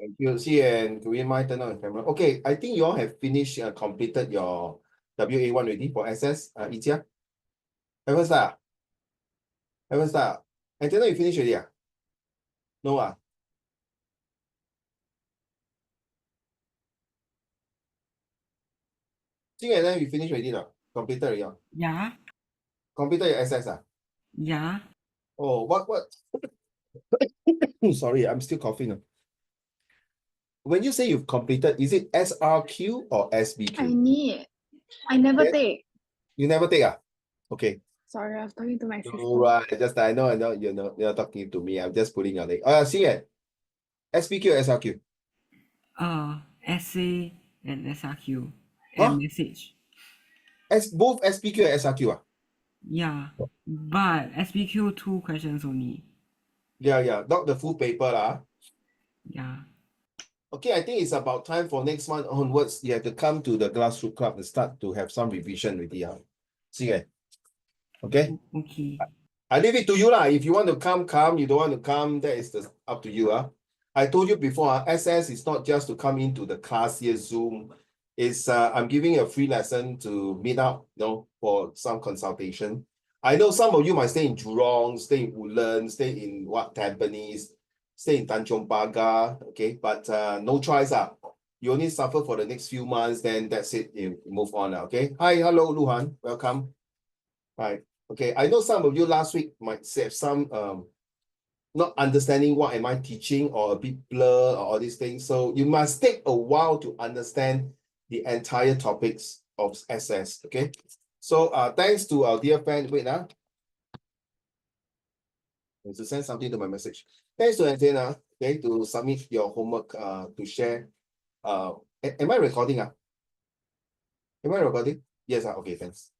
Thank you. See, and do you mind turn on the camera? Okay, I think you all have finished, completed your WA1 already for SS, Itia. Haven't start? Haven't start? And then you finish already? No, See, and then you finish already, completed already. Yeah, Completed your SS, yeah. Oh, what? Sorry, I'm still coughing. When you say you've completed, is it SRQ or SBQ? I never Yes. take. You never take, Okay. Sorry, I was talking to my sister. All right. I know, you're talking to me. I'm just pulling your leg. See it. SPQ or SRQ? Essay and SRQ Huh? and message. Both SPQ and SRQ. Yeah, but SPQ 2 questions only. Yeah. Not the full paper. Yeah. Okay, I think it's about time for next month onwards. You have to come to the Glassroot Club and start to have some revision with you. See it. Okay. Okay. I leave it to you lah. If you want to come, come. You don't want to come, that is up to you. I told you before, SS is not just to come into the class here, Zoom. It's I'm giving a free lesson to meet up, for some consultation. I know some of you might stay in Jurong, stay in Woodlands, stay in Tampines, stay in Tanjong Pagar, okay? But no choice. You only suffer for the next few months, then that's it. You move on, okay? Hi, hello, Luhan. Welcome. Hi. Okay, I know some of you last week might have some not understanding what am I teaching or a bit blur or all these things. So you must take a while to understand the entire topics of SS. Okay. So thanks to our dear friend. Wait to send something to my message. Thanks to Antenna, okay, to submit your homework to share. Am I recording? Am I recording? Yes, okay, thanks.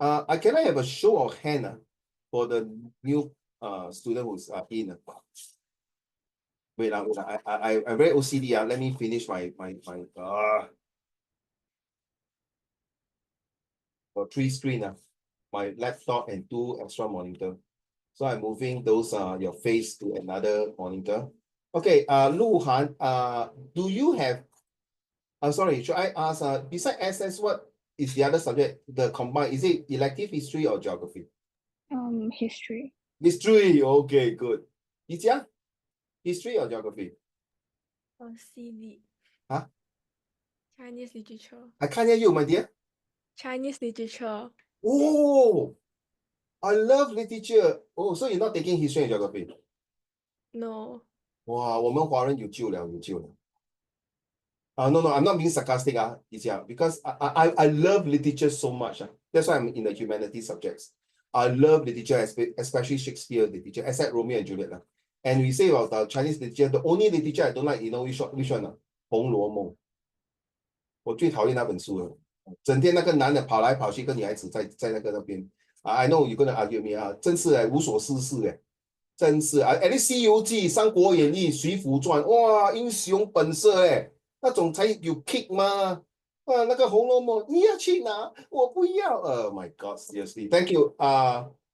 Can I have a show of hand for the new student who's in? Wait, I'm very OCD. Let me finish my for 3 screen, my laptop and 2 extra monitor. So I'm moving those your face to another monitor. Okay, Lu Han, do you have sorry, should I ask beside SS, what is the other subject, the combined, is it elective history or geography? History. History, okay, good. Yijia? History or geography? CD. Huh? Chinese literature. I can't hear you, my dear. Chinese literature. Oh, I love literature. Oh, so you're not taking history and geography? No. Wow, 我们华人有救了，有救了。No, I'm not being sarcastic, because I love literature so much. That's why I'm in the humanities subjects. I love literature, especially Shakespeare literature, except Romeo and Juliet. And we say about Chinese literature, the only literature I don't like, you know which one? 红楼梦。我最讨厌那本书了，整天那个男的跑来跑去，跟女孩子在那边。I know you're gonna argue me 真是无所事事真是at least《西游记》《三国演义》《水浒传》，哇，英雄本色那种才有 kick 吗？那个《红楼梦》，你要去哪？我不要。Oh my God, seriously. Thank you.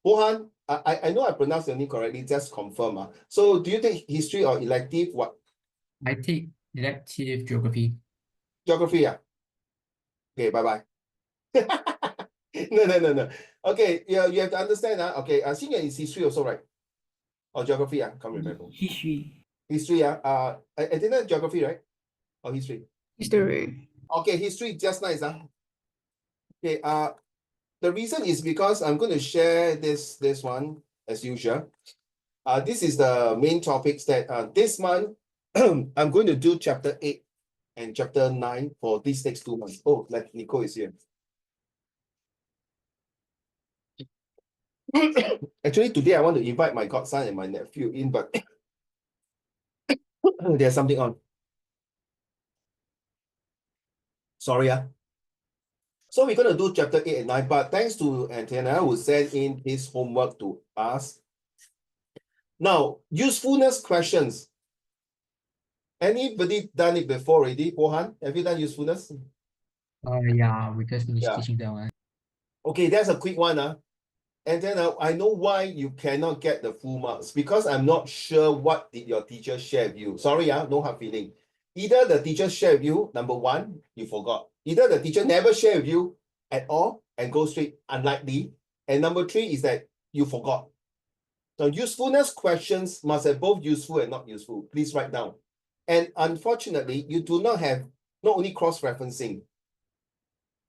Bohan, I know I pronounced your name correctly. Just confirm. So, do you take history or elective? What? I take elective geography. Geography. Okay, bye. No. Okay, yeah, you have to understand. Okay, Xingyan is history also, right? Or geography? Can't remember. History. History. I didn't geography, right? Or history? History. Okay, history, just nice. Okay, the reason is because I'm going to share this one as usual. This is the main topics that this month I'm going to do chapter 8 and chapter 9 for these next 2 months. Oh, like Nico is here. Actually, today I want to invite my godson and my nephew in, but there's something on. Sorry. So we're going to do chapter 8 and 9, but thanks to Antenna who sent in his homework to us. Now, usefulness questions. Anybody done it before already? Bohan, have you done usefulness? Yeah, we just finished teaching that one. Okay, that's a quick one. And then I know why you cannot get the full marks, because I'm not sure what did your teacher share with you. Sorry, no hard feeling. Either the teacher shared with you, number one, you forgot. Either the teacher never shared with you at all and go straight unlikely. And number three is that you forgot. So usefulness questions must have both useful and not useful. Please write down. And unfortunately, you do not have not only cross-referencing.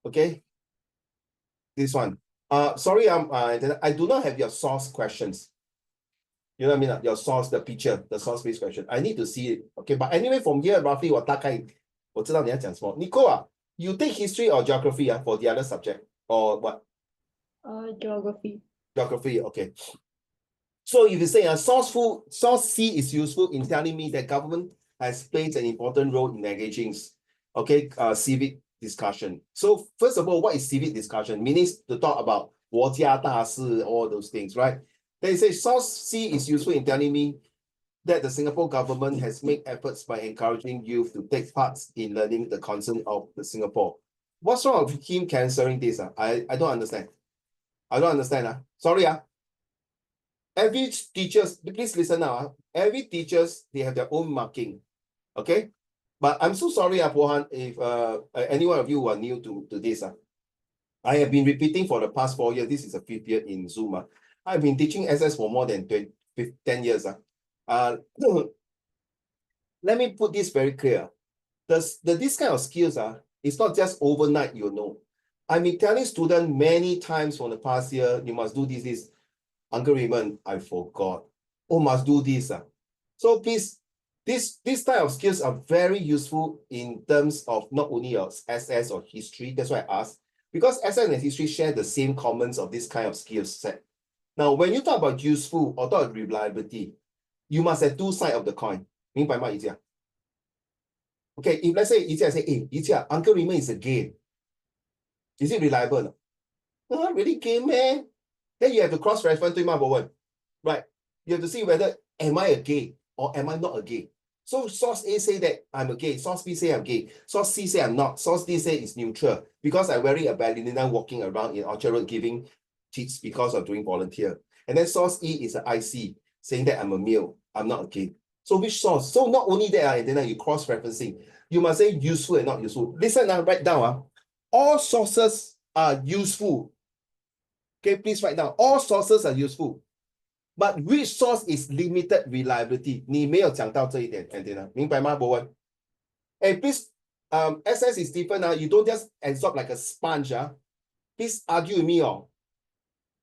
Okay. This one. Sorry, I do not have your source questions. You know what I mean? Your source, the picture, the source-based question. I need to see it. Okay, but anyway, from here, roughly, 我知道你要讲什么。Nicole, you take history or geography for the other subject? Or what? Geography. Geography, okay. So if you say source C is useful in telling me that government has played an important role in engaging, okay, civic discussion. So first of all, what is civic discussion? Meaning to talk about 国家大事, all those things, right? They say source C is useful in telling me that the Singapore government has made efforts by encouraging youth to take part in learning the content of the Singapore. What's wrong with him cancelling this? I don't understand. I don't understand. Sorry. Every teachers, please listen now. Every teachers, they have their own marking. Okay? But I'm so sorry, Pohan, if any one of you are new to this. I have been repeating for the past 4 years. This is the 5th year in Zoom. I've been teaching SS for more than 10 years. Let me put this very clear. This kind of skills, it's not just overnight, you know. I've been telling students many times from the past year, you must do this. Uncle Raymond, I forgot. Oh, must do this. So please, this type of skills are very useful in terms of not only your SS or history. That's why I asked. Because SS and history share the same commons of this kind of skill set. Now, when you talk about useful or talk about reliability, you must have two sides of the coin. 明白吗, Yijia? Okay, if let's say Yijia say, hey, Yijia, Uncle Raymond is a gay. Is it reliable? Really gay, man? Then you have to cross-reference 对吗, Bowen? Right. You have to see whether am I a gay or am I not a gay. So source A say that I'm a gay, source B say I'm gay, source C say I'm not, source D say it's neutral because I'm wearing a ballerina walking around in Orchard Road giving tips because of doing volunteer. And then source E is an IC saying that I'm a male, I'm not a gay. So which source? So not only that, and then you cross-referencing, you must say useful and not useful. Listen now, write down. All sources are useful. Okay, please write down. All sources are useful. But which source is limited reliability? 你没有讲到这一点 Antenna. 明白吗, Bowen? Hey, please, SS is different. You don't just absorb like a sponge. Please argue with me.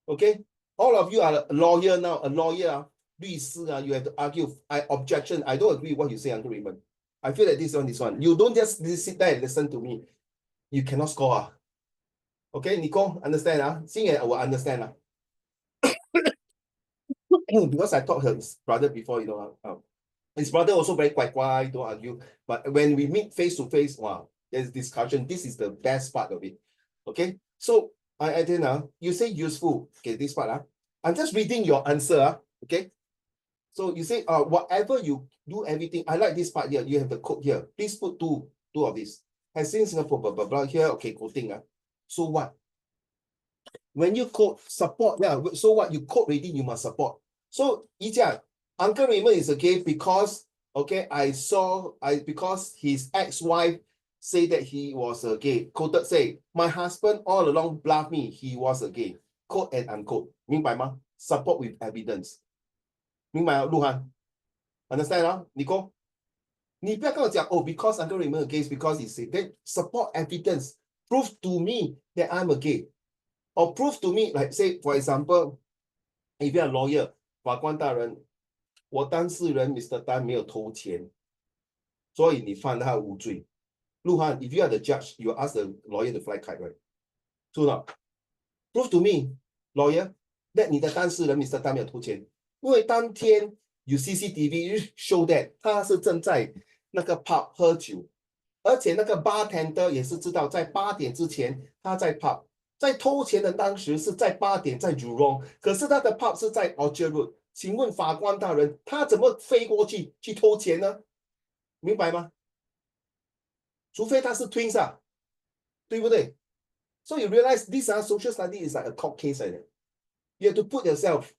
Okay? All of you are a lawyer now. A lawyer, 律师, you have to argue. Objection. I don't agree with what you say, Uncle Raymond. I feel that this one. You don't just sit there and listen to me. You cannot score. Okay, Nico, understand? Xing I will understand. Because I taught his brother before, you know. His brother also very quiet, don't argue. But when we meet face to face, wow, there's discussion. This is the best part of it. Okay, so you say useful. Okay, this part. I'm just reading your answer. Okay, so you say whatever you do, everything. I like this part here. You have the code here. Please put two of these. Has seen Singapore, blah blah blah here. Okay, quoting. So what? When you code support, so what? You code ready, you must support. So, Yijia, Uncle Raymond is gay because, okay, because his ex-wife said that he was a gay. Quoted say, my husband all along bluffed me he was a gay. Quote and unquote. 明白吗? Support with evidence. 明白吗, Luhan? Understand, Nico? 你不要跟我讲, because Uncle Raymond is gay, because he said, then support evidence. Prove to me that I'm a gay. Or prove to me, like say, for example, if you're a lawyer, 法官大人，我当事人 Mr. Tan 没有偷钱，所以你犯他无罪。陆汉 if you are the judge, you ask the lawyer to fly kite, right? True not? Prove to me, lawyer, that 你的当事人 Mr. Tan 没有偷钱，因为当天有 CCTV show that 他是正在那个 pub 喝酒，而且那个 bartender 也是知道在8点之前他在 pub。在偷钱的当时是在8点在 Jurong， 可是他的 pub 是在 Orchard Road。请问法官大人，他怎么飞过去偷钱呢？明白吗？除非他是 twins 对不对？ So you realize this social study is like a court case. You have to put yourself.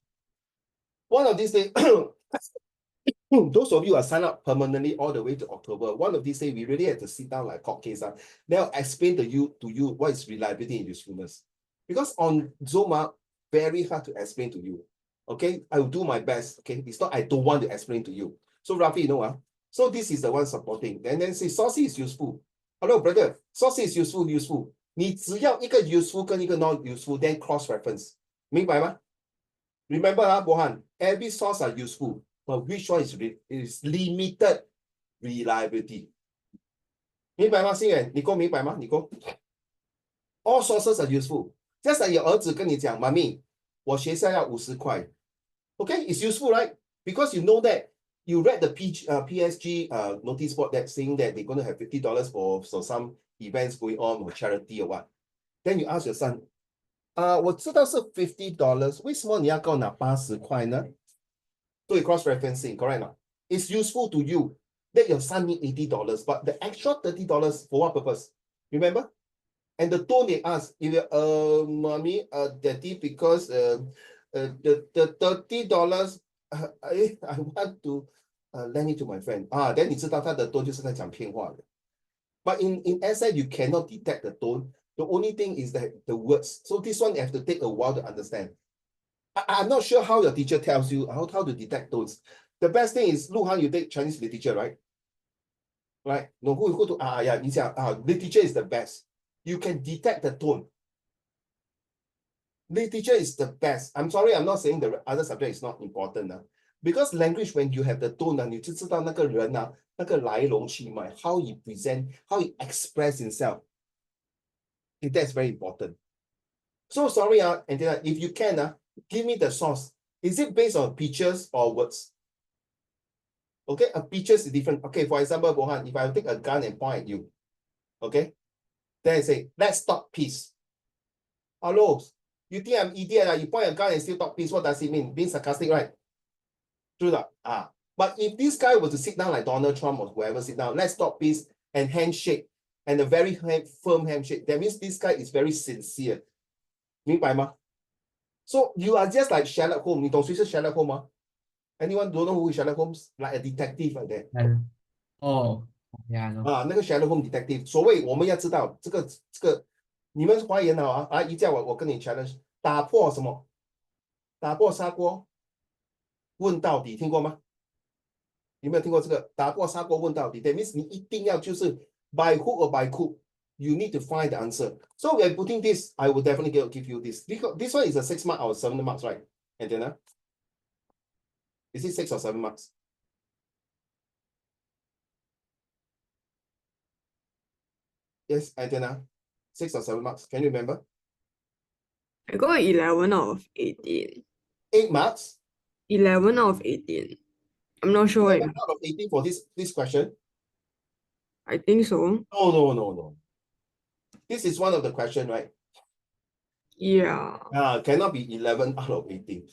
One of these days, those of you who are signed up permanently all the way to October, one of these days, we really have to sit down like court case. They'll explain to you what is reliability and usefulness. Because on Zoom, very hard to explain to you. Okay, I will do my best. Okay, it's not I don't want to explain to you. So Rafi, you know, so this is the one supporting. And then say saucy is useful. Hello, brother, saucy is useful. 你只要一个 useful 跟一个 non useful, then cross reference. 明白吗? Remember, Bohan, every source are useful, but which one is limited reliability? 明白吗，星远？你够明白吗？你够 ？All sources are useful. Just like 你儿子跟你讲，妈咪，我学校要50块。Okay, it's useful, right? Because you know that you read the PSG notice board that saying that they're going to have $50 for some events going on or charity or what. Then you ask your son, 我知道是$50，为什么你要给我拿80块呢？对 cross referencing, correct not? It's useful to you that your son need $80, but the extra $30 for what purpose? Remember? And the tone they ask, if mommy, daddy, because the $30, I want to lend it to my friend. Then 你知道他的 tone 就是在讲骗话的。But in essay, you cannot detect the tone. The only thing is that the words. So this one you have to take a while to understand. I'm not sure how your teacher tells you how to detect tones. The best thing is, Luhan, you take Chinese literature, right? Right? No, who to yeah, literature is the best. You can detect the tone. Literature is the best. I'm sorry, I'm not saying the other subject is not important. Because language, when you have the tone, 你就知道那个人那个来龙去脉, how he present, how he express himself. Okay, that's very important. So sorry, and then if you can, give me the source. Is it based on pictures or words? Okay, a picture is different. Okay, for example, Bohan, if I take a gun and point at you, okay, then I say, let's stop peace. Hello, you think I'm idiot? You point a gun and still talk peace. What does it mean? Being sarcastic, right? True that. But if this guy was to sit down like Donald Trump or whoever sit down, let's stop peace and handshake and a very firm handshake. That means this guy is very sincere. 明白吗? So you are just like Sherlock Holmes. 你懂谁是 Sherlock Holmes 吗? Anyone don't know who is Sherlock Holmes? Like a detective like that. Oh, yeah, I know. 那个 Sherlock Holmes detective. 所谓我们要知道这个你们华言好一叫我跟你 challenge 打破什么？打破砂锅问到底，听过吗？有没有听过这个打破砂锅问到底？ That means 你一定要就是 by hook or by crook, you need to find the answer. So when putting this, I will definitely give you this. This one is a 6 mark or 7 marks, right? And then is it 6 or 7 marks? Yes, Antenna. 6 or 7 marks. Can you remember? I got 11 out of 18. 8 marks? 11 out of 18. I'm not sure. 11 out of 18 for this question? I think so. No. This is one of the question, right? Yeah. Cannot be 11 out of 18.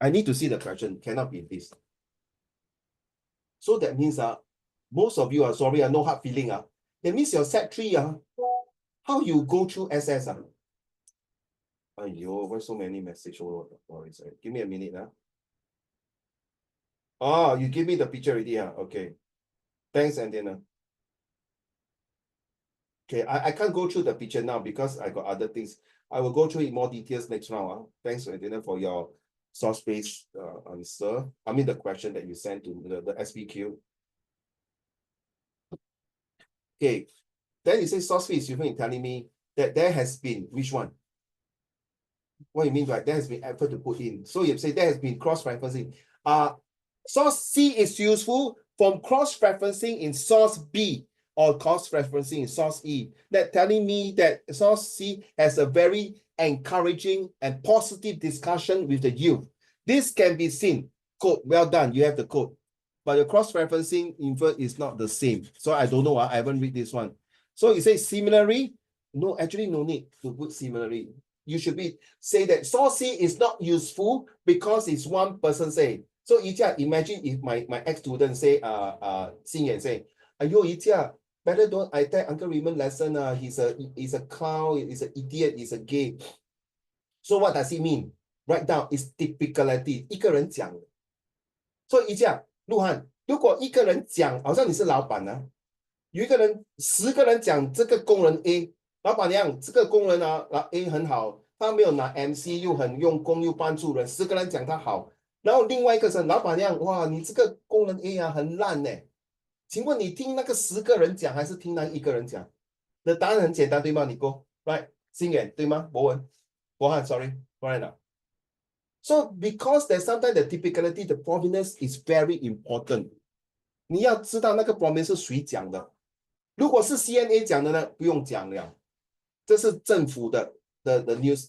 I need to see the question. Cannot be this. So that means most of you are sorry, no hard feeling. That means your set 3, how you go through SS? Ayyo, why so many messages? Give me a minute. Oh, you give me the picture already. Okay. Thanks, Antenna. Okay, I can't go through the picture now because I got other things. I will go through it more details next round. Thanks, Antenna, for your source-based answer. I mean, the question that you sent to the SPQ. Okay, then you say source-based, you've been telling me that there has been, which one? What do you mean by there has been effort to put in? So you say there has been cross-referencing. Source C is useful from cross-referencing in source B or cross-referencing in source E. That telling me that source C has a very encouraging and positive discussion with the youth. This can be seen. Code, well done, you have the code. But your cross-referencing info is not the same. So I don't know, I haven't read this one. So you say similarly? No, actually no need to put similarly. You should say that source C is not useful because it's one person saying. So imagine if my ex-student say, Xing say, Ayo, better don't I take Uncle Raymond lesson. He's a clown, he's an idiot, he's a gay. So what does it mean? Write down is typicality，一个人讲的。所以这样，鹿晗，如果一个人讲，好像你是老板啊，有一个人10个人讲这个工人 A，老板娘这个工人啊，A 很好，他没有拿 MC 又很用功又帮助人，10个人讲他好，然后另外一个是老板娘，哇，你这个工人 A 啊很烂呢，请问你听那个10个人讲还是听那一个人讲？那答案很简单，对吗？你哥 ，right？ 心远对吗？博文，博翰 ，sorry， right So because there's sometimes the typicality, the provenance is very important. 你要知道那个 provenance 是谁讲的。如果是 CNA 讲的呢，不用讲了，这是政府的 news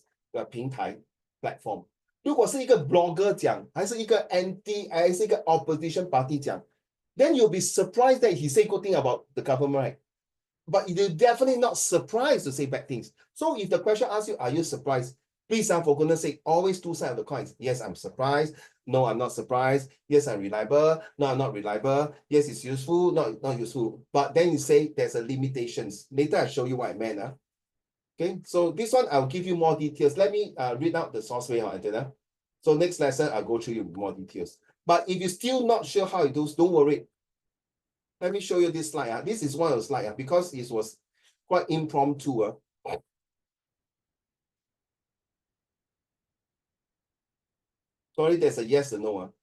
平台 platform。如果是一个 blogger 讲，还是一个 anti， 还是一个 opposition party 讲， then you'll be surprised that he say good thing about the government, right? But you're definitely not surprised to say bad things. So if the question asks you, are you surprised? Please, for goodness sake, always two sides of the coins. Yes, I'm surprised. No, I'm not surprised. Yes, I'm reliable. No, I'm not reliable. Yes, it's useful. Not useful. But then you say there's a limitations. Later, I'll show you what I meant. Okay, so this one, I'll give you more details. Let me read out the source way, antenna. So next lesson, I'll go through you more details. But if you're still not sure how it goes, don't worry. Let me show you this slide. This is one of the slides because it was quite impromptu. Sorry, there's a yes or no.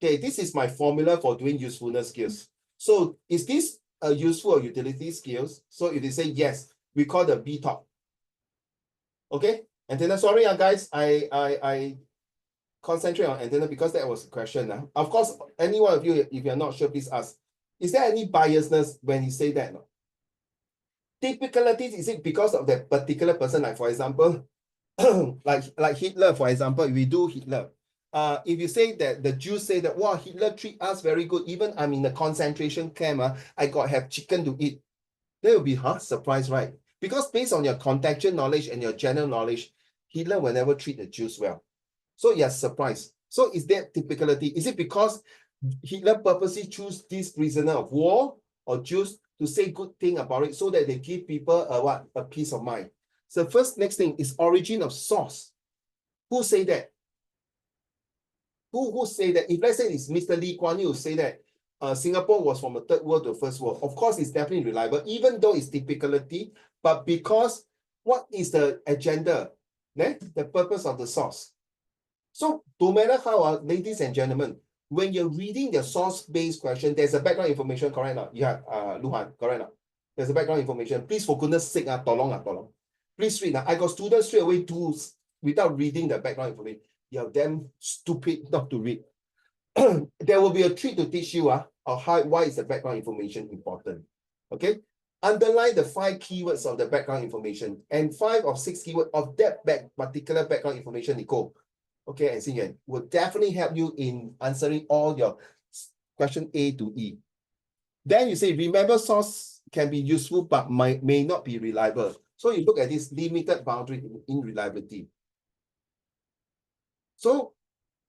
Okay, this is my formula for doing usefulness skills. So is this a useful or utility skills? So if they say yes, we call the B top. Okay, antenna. Sorry, guys, I concentrate on antenna because that was a question. Of course, any one of you, if you're not sure, please ask. Is there any biasness when you say that? No? Typicality, is it because of that particular person? Like for example, like Hitler, for example, we do Hitler. If you say that the Jews say that, wow, Hitler treat us very good, even I'm in the concentration camp, I got have chicken to eat. That would be surprise, right? Because based on your contextual knowledge and your general knowledge, Hitler will never treat the Jews well. So yes, surprise. So is that typicality? Is it because Hitler purposely choose this prisoner of war or Jews to say good thing about it so that they give people a peace of mind? So first, next thing is origin of source. Who say that? Who say that? If let's say it's Mr. Lee Kuan Yew say that Singapore was from a third world to a first world, of course it's definitely reliable, even though it's typicality, but because what is the agenda? The purpose of the source. So no matter how, ladies and gentlemen, when you're reading the source-based question, there's a background information, correct now? Yeah, Luhan, correct now? There's a background information. Please, for goodness sake, tolong. Please read now. I got students straight away do without reading the background information. You're damn stupid not to read. There will be a trick to teach you of why is the background information important. Okay? Underline the 5 keywords of the background information and 5 or 6 keywords of that particular background information, Nicole. Okay, and Xinyan will definitely help you in answering all your question A to E. Then you say, remember source can be useful but may not be reliable. So you look at this limited boundary in reliability. So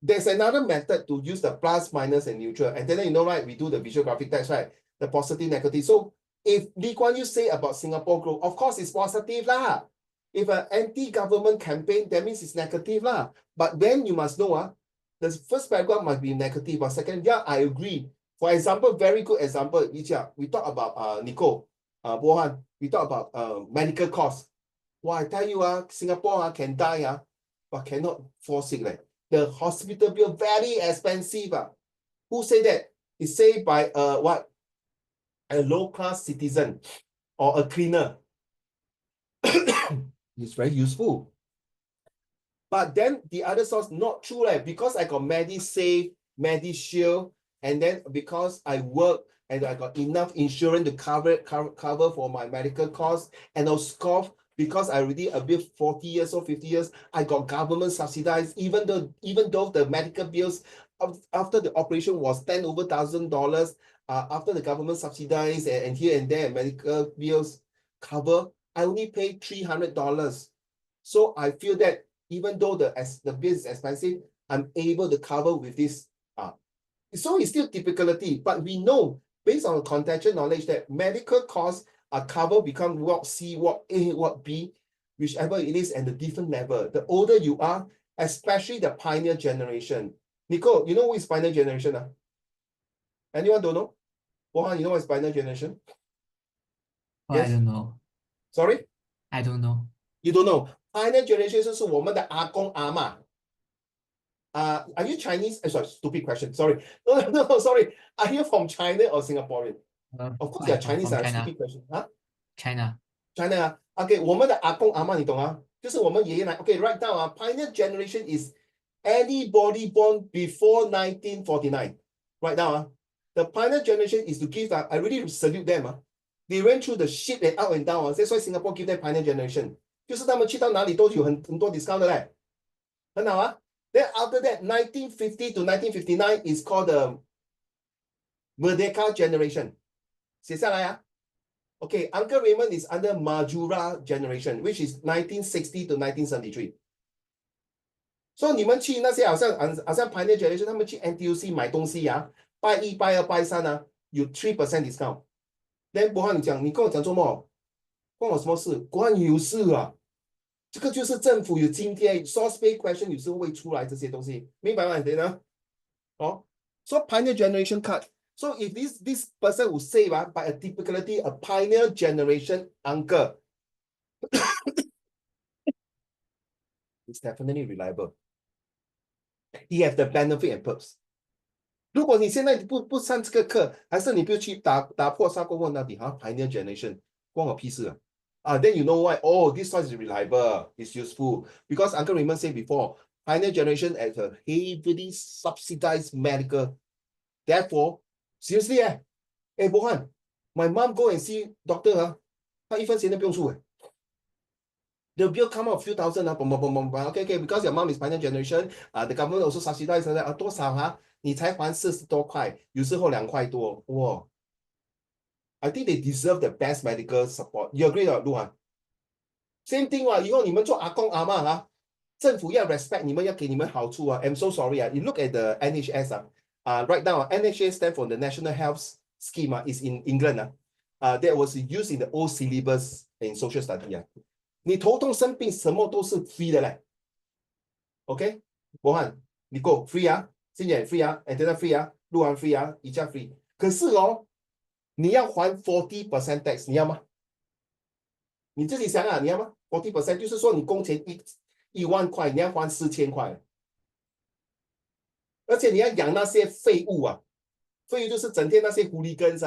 there's another method to use the plus, minus, and neutral. And then you know, right, we do the visual graphic text, right? The positive, negative. So if Lee Kuan Yew say about Singapore growth, of course it's positive lah. If an anti-government campaign, that means it's negative lah. But then you must know, the first paragraph must be negative. But second, yeah, I agree. For example, very good example, we talk about Nicole, Bohan, we talk about medical costs. Well, I tell you, Singapore can die, but cannot fall sick. The hospital bill very expensive. Who say that? It's said by what? A low-class citizen or a cleaner. It's very useful. But then the other source, not true, because I got MediSave, MediShield, and then because I work and I got enough insurance to cover for my medical costs, and I'll scoff because I already above 40 years or 50 years, I got government subsidized, even though the medical bills after the operation was $10,000, after the government subsidized and here and there medical bills cover, I only pay $300. So I feel that even though the bill is expensive, I'm able to cover with this. So it's still typicality, but we know based on contextual knowledge that medical costs cover become what C, what A, what B, whichever it is, and the different level. The older you are, especially the pioneer generation. Nico, you know who is pioneer generation? Anyone don't know? Bohan, you know what is pioneer generation? Oh, I Yes. don't know. Sorry? I don't know. You don't know. Pioneer generation 就是我们的阿公阿嬷。Are you Chinese? Sorry, stupid question. Sorry. No, sorry. Are you from China or Singaporean? Of course, you're Chinese. From China. Stupid question. Huh? China. China 啊 OK 我们的阿公阿嬷你懂啊就是我们爷爷奶 OK right now pioneer generation is anybody born before 1949 right now the pioneer generation is to give I really salute them they went through the shit and up and down that's why Singapore give them pioneer generation 就是他们去到哪里都有很多 discount 的嘞很好then after that 1950 to 1959 is called the Merdeka generation 写下来Okay, Uncle Raymond is under Majura generation, which is 1960 to 1973. So 你们去那些好像 Pioneer generation, 他们去 NTUC 买东西拜一、拜二、拜三有 3% discount. Then 博翰你跟我讲做么？关我什么事？关你有事这个就是政府有津贴 ，source pay question 有时候会出来这些东西，明白吗？对呢？So Pioneer generation card. So if this person will say by a typicality, a pioneer generation uncle is definitely reliable. He has the benefit and perks. 如果你现在不上这个课，还是你不去打破砂锅问到底pioneer generation 关我屁事then you know why? Oh, this one is reliable, it's useful. Because Uncle Raymond said before, pioneer generation has a heavily subsidized medical. Therefore, seriously Bohan, my mom go and see doctor 他一分钱都不用出The bill come out a few thousand okay, because your mom is pioneer generation, the government also subsidize 多少你才还40多块，有时候2块多，哇 I think they deserve the best medical support. You agree or not, Same thing 以后你们做阿公阿嬷政府要 respect 你们要给你们好处I'm so sorry You look at the NHS right now NHS stand for the National Health Scheme is in England that was used in the old syllabus in social study 你头痛生病什么都是 free 的嘞 OK 博翰你 go free 新演 free antenna free 录完 free 一架 free 可是你要还 40% tax 你要吗你自己想你要吗 40% 就是说你工钱1万块你要还4000块而且你要养那些废物废物就是整天那些狐狸根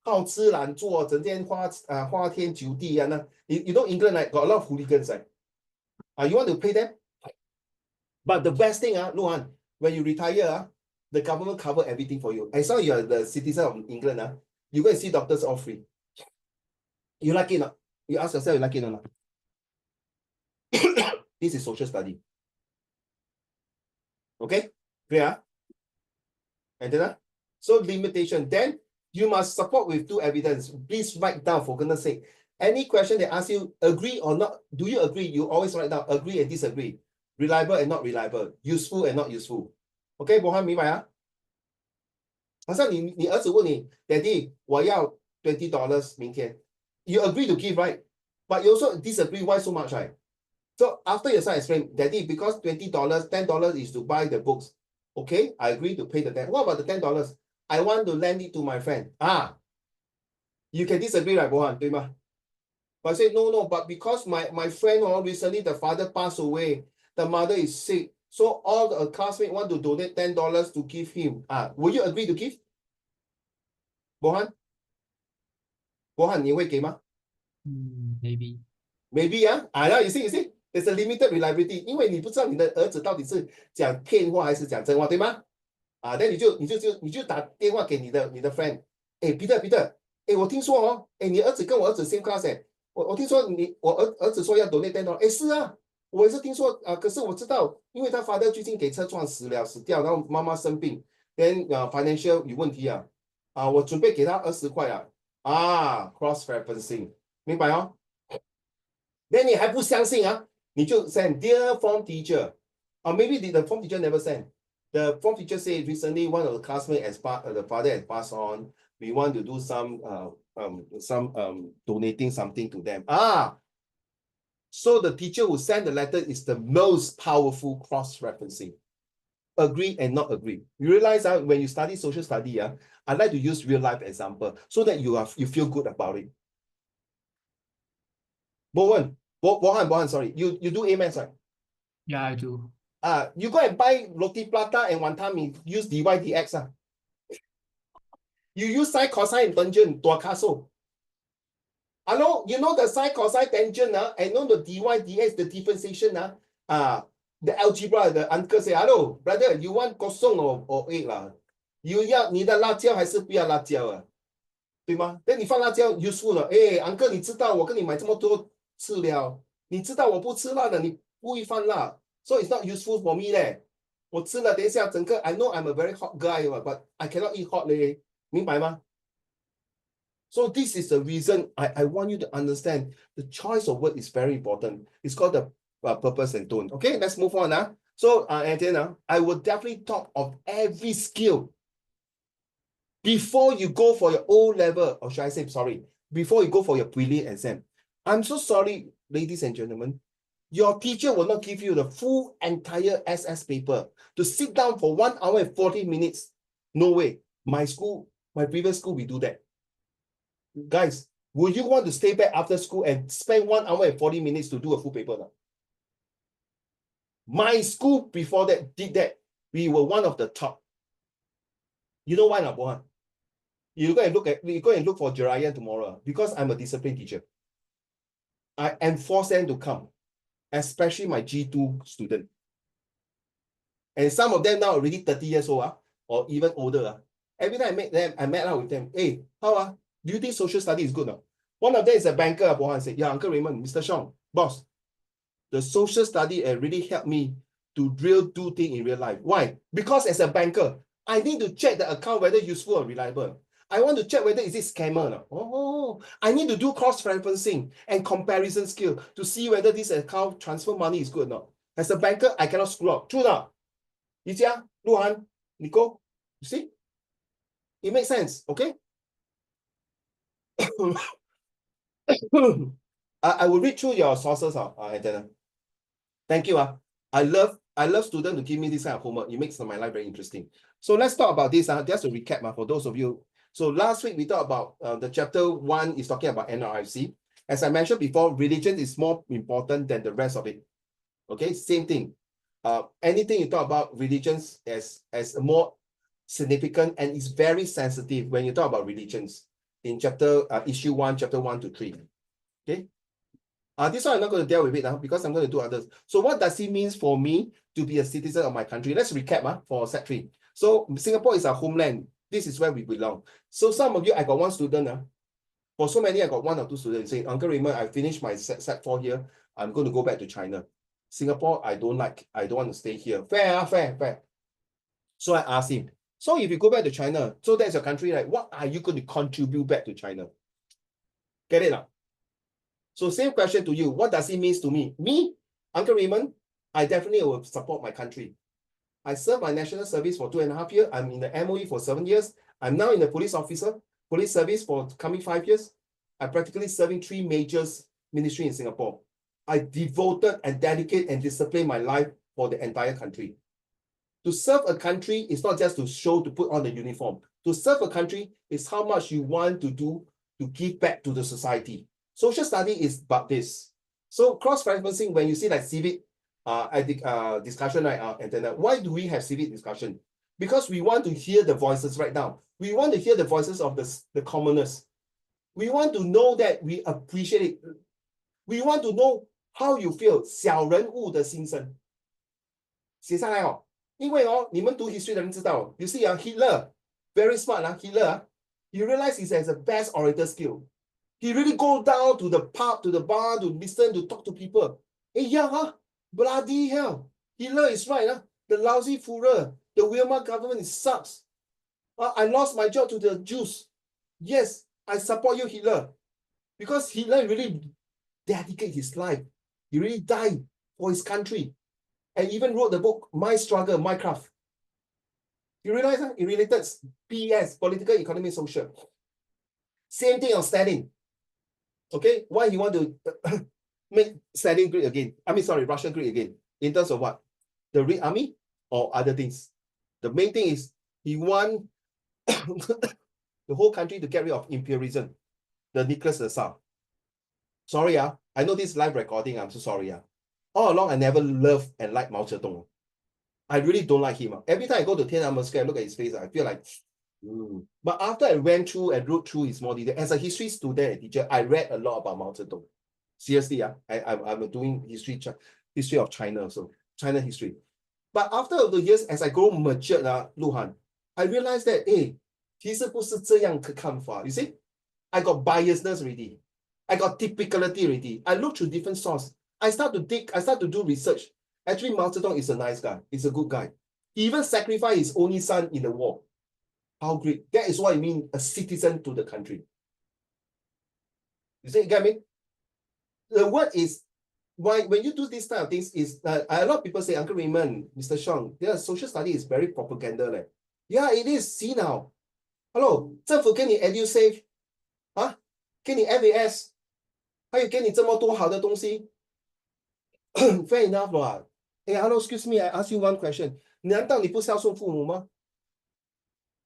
好吃懒做整天花天酒地那 you know England got a lot of hooligans you want to pay them but the best thing Luhan when you retire the government cover everything for you as long as you are the citizen of England you go and see doctors all free you like it or not you ask yourself you like it or not this is social study okay clear and then so limitation then you must support with 2 evidence please write down for goodness sake any question they ask you agree or not do you agree you always write down agree and disagree reliable and not reliable useful and not useful okay 博翰明白好像你儿子问你 Daddy 我要$20明天 you agree to give right but you also disagree why so much right so after your son explain Daddy because $20 $10 is to buy the books okay I agree to pay the debt what about the $10 I want to lend it to my friend you can disagree right 博翰对吗 but I say no but because my friend recently the father passed away the mother is sick so all the classmates want to donate $10 to give him will you agree to give 博翰你会给吗 Maybe. Maybe now you see there's a limited reliability 因为你不知道你的儿子到底是讲骗话还是讲真话对吗then 你就打电话给你的 friend Peter 我听说你儿子跟我儿子 same class 我听说我儿子说要 donate $10是我也是听说可是我知道因为他 father 最近给车撞死掉然后妈妈生病 then financial 有问题我准备给他20块cross referencing 明白then 你还不相信你就 send dear form teacher maybe the form teacher never send the form teacher say recently one of the classmates the father has passed on we want to do some donating something to them. So the teacher who send the letter is the most powerful cross-referencing. Agree and not agree. You realize that when you study social study, I like to use real life example so that you feel good about it. Bohan, sorry, you do AMS, right? Yeah, I do. You go and buy roti prata and one time you use dy dx. You use sine cosine tangent tua kaso. Hello, you know the sine cosine tangent, and know the dy dx, the differentiation, the algebra, the uncle say, hello, brother, you want kosong or eight lah? You 要你的辣椒还是不要辣椒啊？对吗？那你放辣椒 useful 了，uncle， 你知道我跟你买这么多次了，你知道我不吃辣的，你不会放辣， so it's not useful for me 嘞。我吃了，等一下整个 I know I'm a very hot guy, but I cannot eat hot 嘞，明白吗？ So this is the reason I want you to understand the choice of word is very important. It's called the purpose and tone. Okay, let's move on. So Anthony, I will definitely talk of every skill before you go for your O level, or should I say, sorry, before you go for your prelim exam. I'm so sorry, ladies and gentlemen. Your teacher will not give you the full entire SS paper to sit down for 1 hour and 40 minutes. No way. My previous school, we do that. Guys, would you want to stay back after school and spend 1 hour and 40 minutes to do a full paper now? My school before that did that. We were one of the top. You know why not, Bohan? You go and look for Jerayan tomorrow because I'm a discipline teacher. I enforce them to come, especially my G2 student. And some of them now already 30 years old, or even older. Every time I met out with them. Hey, how do you think social study is good now? One of them is a banker, Bohan said, yeah, Uncle Raymond, Mr. Shong, boss, the social study really helped me to do things in real life. Why? Because as a banker, I need to check the account whether useful or reliable. I want to check whether is it scammer or not. Oh, I need to do cross-referencing and comparison skill to see whether this account transfer money is good or not. As a banker, I cannot screw up. True or not? Yijia, Luhan, Nico, you see? It makes sense, okay? I will read through your sources, Antenna. Thank you. I love students to give me this kind of homework. It makes my life very interesting. So let's talk about this. Just a recap for those of you. So last week we talked about the chapter 1 is talking about NRIC. As I mentioned before, religion is more important than the rest of it. Okay, same thing. Anything you talk about religions as more significant, and it's very sensitive when you talk about religions in issue 1, chapter 1 to 3. Okay. This one I'm not going to deal with it because I'm going to do others. So what does it mean for me to be a citizen of my country? Let's recap for Set 3. So Singapore is our homeland. This is where we belong. So some of you, I got one student. For so many, I got 1 or 2 students saying, Uncle Raymond, I finished my Set 4 here. I'm going to go back to China. Singapore, I don't like. I don't want to stay here. Fair. So I asked him, so if you go back to China, so that's your country, right? What are you going to contribute back to China? Get it now? So same question to you. What does it mean to me? Me, Uncle Raymond, I definitely will support my country. I served my national service for 2.5 years. I'm in the MOE for 7 years. I'm now in the police service for coming 5 years. I'm practically serving 3 major ministries in Singapore. I devoted and dedicated and disciplined my life for the entire country. To serve a country is not just to put on the uniform. To serve a country is how much you want to do to give back to the society. Social study is about this. So cross-referencing, when you see like civic discussion, right, Antenna, why do we have civic discussion? Because we want to hear the voices right now. We want to hear the voices of the commoners. We want to know that we appreciate it. We want to know how you feel, 小人物的心声。写下来哦，因为你们读 history 的人知道 you see Hitler, very smart Hitler, you realize he has the best orator skill. He really go down to the pub, to the bar, to listen, to talk to people. Bloody hell. Hitler is right. The lousy Führer, the Weimar government, it sucks. I lost my job to the Jews. Yes, I support you, Hitler. Because Hitler really dedicated his life. He really died for his country. And even wrote the book, My Struggle, My Craft. You realize he related PS, political, economic, social. Same thing on Stalin. Okay, why he want to make Stalin great again? I mean, sorry, Russia great again. In terms of what? The Red Army or other things? The main thing is he want the whole country to get rid of imperialism. The Nicholas the Tsar. Sorry, I know this live recording. I'm so sorry. All along, I never loved and liked Mao Zedong. I really don't like him. Every time I go to Tiananmen Square, look at his face, I feel like, But after I went through and wrote through his more detail, as a history student and teacher, I read a lot about Mao Zedong. Seriously, I'm doing history of China, so China history. But after the years, as I grow matured, Luhan, I realized that, hey, 其实不是这样的看法. You see, I got biasness already. I got typicality already. I look through different sources. I start to dig, I start to do research. Actually, Mao Zedong is a nice guy. He's a good guy. He even sacrificed his only son in the war. How great. That is what I mean, a citizen to the country. You see, you get me? The word is, why when you do this type of things, is a lot of people say, Uncle Raymond, Mr. Sean, yeah, social study is very propaganda. Like. Yeah, it is. See now. Hello, 政府给你 EduSave, 给你 FAS, 还有给你这么多好的东西 Fair enough 啦。Hey, hello, excuse me, I ask you one question. 难道你不孝顺父母吗？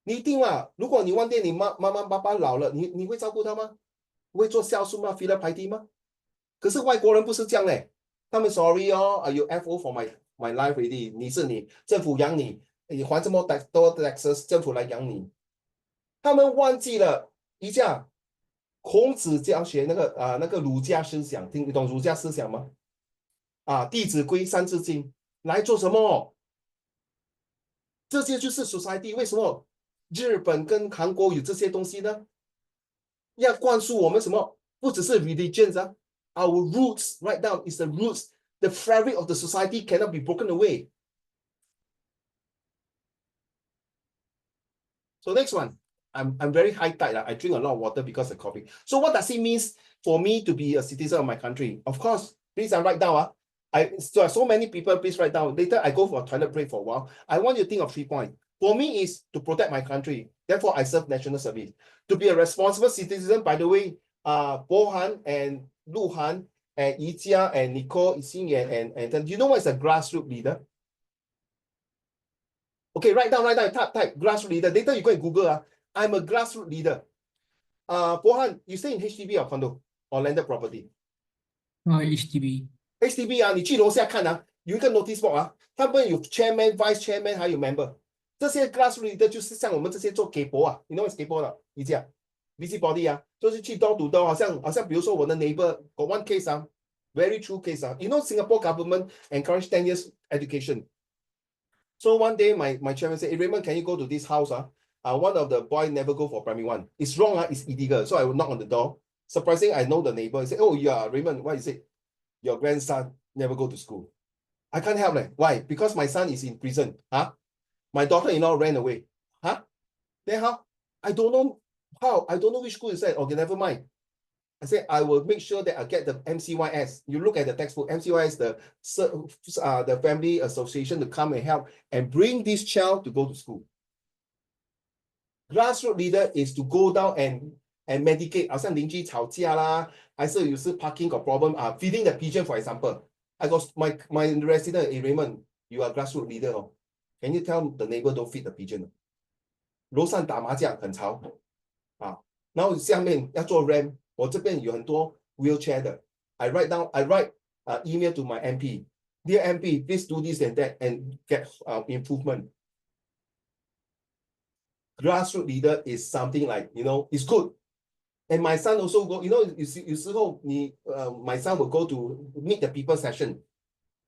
你一定啊，如果你忘记你妈妈爸爸老了，你会照顾他吗？会做孝顺吗 ？Filial piety 吗？可是外国人不是这样嘞，他们 sorry 哦 ，you FO for my life already， 你是你政府养你，你还这么多 taxes， 政府来养你。他们忘记了一下，孔子教学那个儒家思想，听你懂儒家思想吗？弟子规、三字经来做什么？这些就是 society。为什么日本跟韩国有这些东西呢？要灌输我们什么？不只是 religions 啊 ，our roots right now is the roots. The fabric of the society cannot be broken away. So next one, I'm very high tide. I drink a lot of water because of coffee. So what does it mean for me to be a citizen of my country? Of course, please write down. So many people, please write down. Later, I go for a toilet break for a while. I want you to think of 3 points. For me, is to protect my country. Therefore, I serve national service. To be a responsible citizen, by the way, Bohan and Luhan and Yijia and Nicole, Xingyan, and then you know what is a grassroots leader? Okay, write down, type grassroots leader. Later you go and Google. I'm a grassroots leader. Bohan, you stay in HDB or condo or landed property? HDB. HDB 你去楼下看有一个 notice board 他们有 chairman, vice chairman 还有 member。这些 grassroots leader 就是像我们这些做给博你 know what's 给博了？你讲 busybody 就是去door to door，好像比如说我的 neighbor got one case very true case You know Singapore government encourage 10 years education. So one day my chairman said, hey, Raymond, can you go to this house? One of the boy never go for primary 1. It's wrong, it's illegal. So I will knock on the door. Surprising, I know the neighbor. He said, oh yeah, Raymond, what is it? Your grandson never go to school. I can't help it. Why? Because my son is in prison. My daughter-in-law ran away. Then how? I don't know how. I don't know which school is that. Okay, never mind. I said, I will make sure that I get the MCYS. You look at the textbook, MCYS, the family association to come and help and bring this child to go to school. Grassroots leader is to go down and medicate. 好像邻居吵架啦，还是有时 parking got problem. Feeding the pigeon, for example. I got my resident, hey, Raymond, you are grassroots leader. Can you tell the neighbor don't feed the pigeon? 楼上打麻将很吵然后下面要做 ramp， 我这边有很多 wheelchair 的。I write email to my MP. Dear MP, please do this and that and get improvement. Grassroots leader is something like, it's good. And my son also go, my son will go to meet the people session.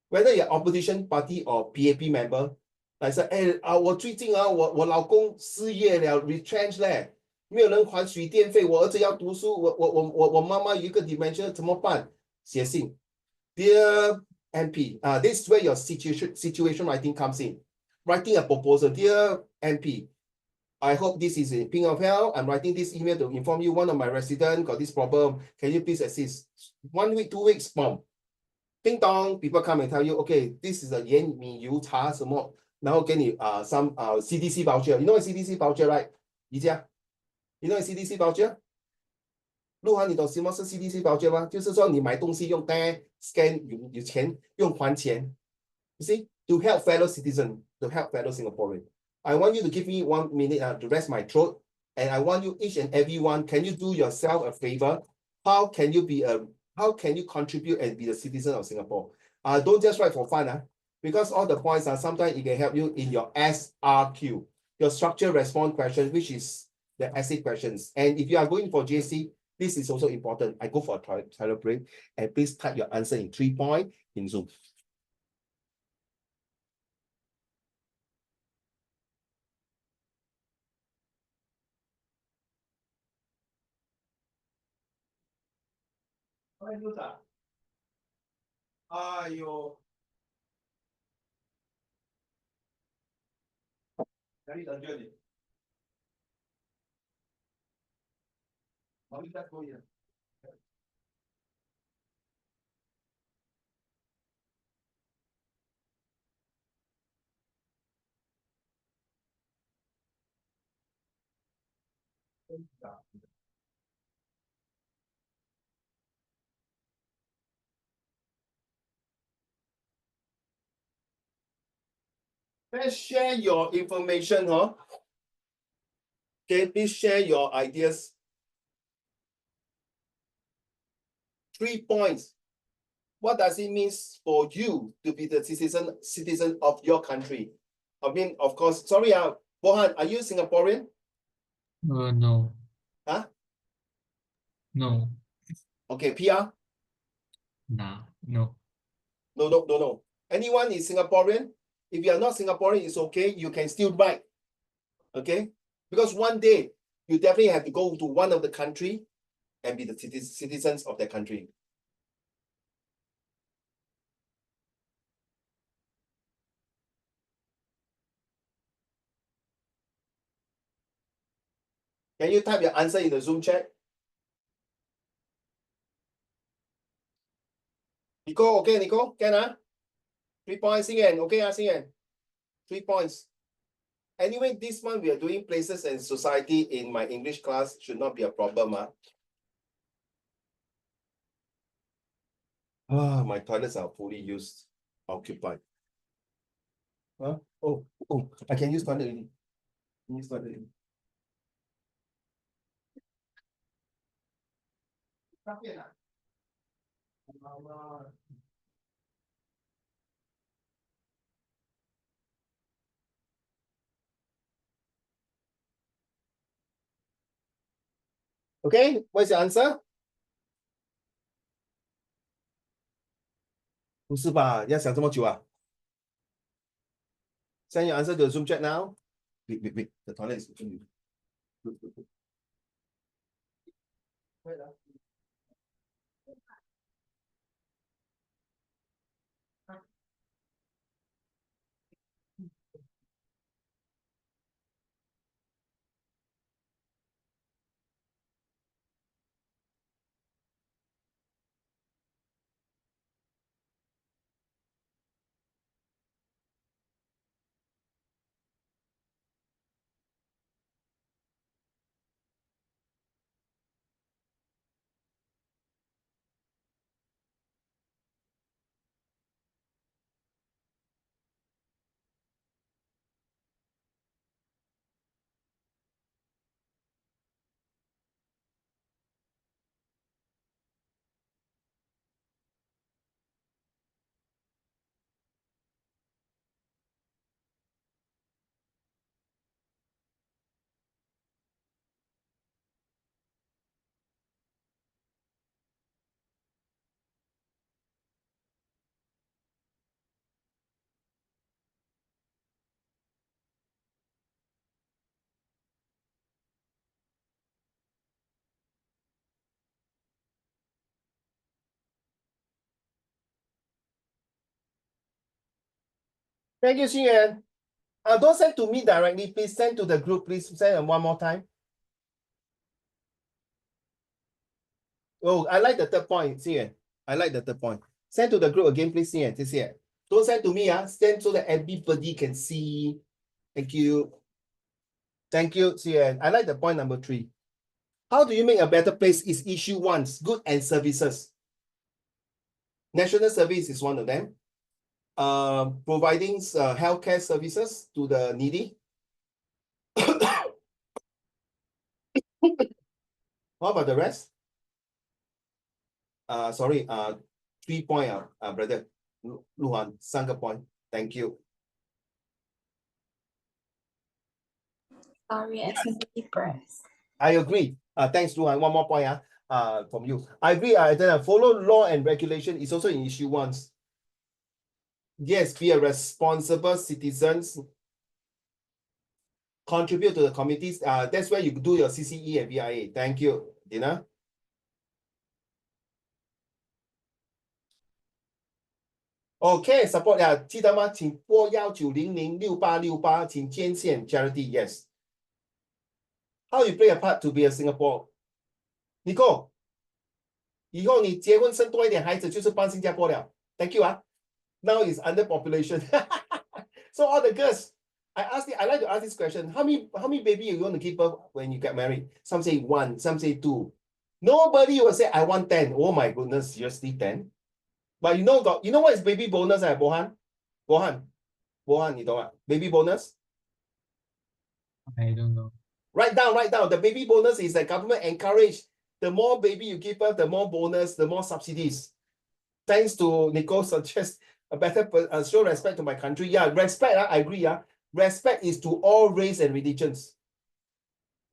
Whether you're opposition party or PAP member, I said, hey, 我最近我老公失业了 retrench 嘞，没有人还水电费，我儿子要读书，我妈妈有一个 dementia 怎么办？写信 Dear MP, this is where your situation writing comes in. Writing a proposal. Dear MP, I hope this is a ping of hell. I'm writing this email to inform you one of my residents got this problem. Can you please assist? 1 week, 2 weeks, boom. Ding dong, people come and tell you, okay, this is a 盐米油茶什么，然后给你some CDC voucher. You know what CDC voucher, right? 宜家 You know what CDC voucher? 鹿晗，你懂什么是 CDC voucher 吗？就是说你买东西用 scan 有钱用还钱。You see, to help fellow citizen, to help fellow Singaporean. I want you to give me 1 minute to rest my throat, and I want you each and every one. Can you do yourself a favor? How can you contribute and be a citizen of Singapore? Don't just write for fun, because all the points are sometimes it can help you in your SRQ, your structure response question, which is the essay questions. And if you are going for JC, this is also important. I go for a toilet break, and please type your answer in 3 points in Zoom. Ayo. Dari tunjuk ni. Mami tak tahu ya. Let's share your information, huh? Okay, please share your ideas. 3 points. What does it mean for you to be the citizen of your country? I mean, of course, sorry, Bohan, are you Singaporean? No. Huh? No. Okay, PR? Nah. No. No. Anyone is Singaporean? If you are not Singaporean, it's okay. You can still write. Okay? Because one day, you definitely have to go to one of the country and be the citizens of that country. Can you type your answer in the Zoom chat? Nico, okay, Nico? Can, 3 points, Singen. Okay, Singen. 3 points. Anyway, this one we are doing places and society in my English class should not be a problem. My toilets are fully used, occupied. Oh, I can use toilet already. Use toilet already. Okay, what's your answer? 不是吧？要想这么久啊？ Send your answer to the Zoom chat now. Wait. The toilet is open. Thank you, Xinyan. Don't send to me directly. Please send to the group. Please send one more time. Oh, I like the third point, Xinyan. I like the third point. Send to the group again, please, Xinyan. Don't send to me, send so that everybody can see. Thank you. Thank you, Xinyan. I like the point number 3. How do you make a better place is issue once, good and services. National service is one of them. Providing healthcare services to the needy. How about the rest? Sorry, 3 point, brother. Luhan, 3个 point. Thank you. Sorry, executive press. I agree. Thanks, Luhan. One more point from you. I agree. Then follow law and regulation is also an issue once. Yes, be a responsible citizens. Contribute to the communities. That's where you do your CCE and VIA. Thank you, Dina. Okay, support 记得吗？请拨119006868，请捐献 charity. Yes. How you play a part to be a Singapore? Nico, 以后你结婚生多一点孩子，就是帮新加坡了。Thank you. Now is under population. So all the girls, I like to ask this question. How many baby you want to keep up when you get married? Some say 1, some say 2. Nobody will say I want 10. Oh my goodness, seriously 10? But you know what is baby bonus, Bohan? Bohan, you know what? Baby bonus? I don't know. Write down. The baby bonus is the government encourage. The more baby you give birth, the more bonus, the more subsidies. Thanks to Nicole suggest a better show respect to my country. Yeah, respect, I agree. Respect is to all race and religions.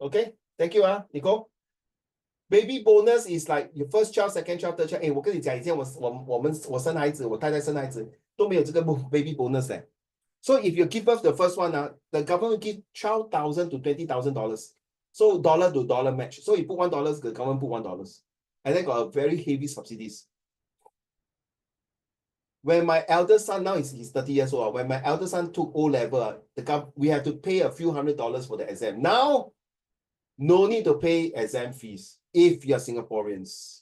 Okay, thank you, Nicole. Baby bonus is like your first child, second child, third child. 我跟你讲，以前我生孩子，我太太生孩子都没有这个 baby bonus 的。So if you give birth the first one, the government give $12,000 to $20,000. So dollar to dollar match. So you put $1, the government put $1. And then got a very heavy subsidies. When my elder son, now he's 30 years old, when my elder son took O-level, we have to pay a few $100s for the exam. Now, no need to pay exam fees if you're Singaporeans.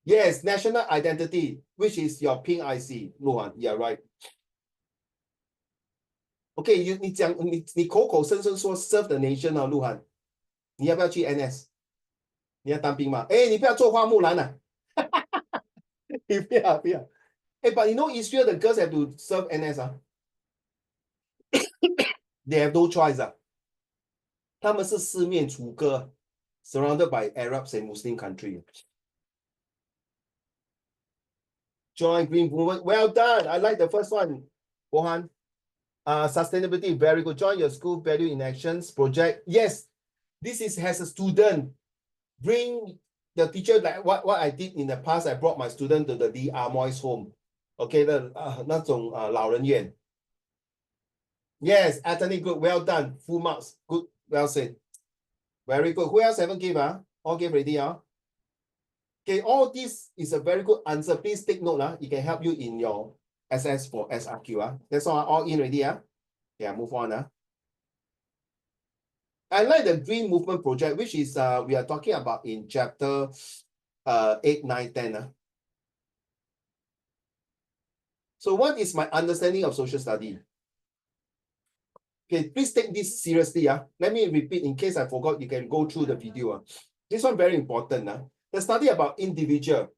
Yes, national identity, which is your pink IC. Luhan, yeah, right. Okay, 你口口声声说 serve the nation Luhan， 你要不要去 NS？ 你要当兵吗？你不要做花木兰啊！你不要。But you know Israel, the girls have to serve NS They have no choice 他们是四面楚歌 surrounded by Arabs and Muslim country. Join green movement. Well done. I like the first one, Bohan. Sustainability, very good. Join your school value in actions project. Yes, this is as a student. Bring the teacher, like what I did in the past. I brought my student to the D. Amoy's home. Okay, 那种老人院. Yes, ethnic group, well done. Full marks. Good, well said. Very good. Who else haven't give? All give already. Okay, all this is a very good answer. Please take note. It can help you in your SS for SRQ. That's all in already. Yeah, move on. I like the Green Movement Project, which is we are talking about in chapter 8, 9, 10. So what is my understanding of social study? Okay, please take this seriously. Let me repeat in case I forgot, you can go through the video. This one very important. The study about individual.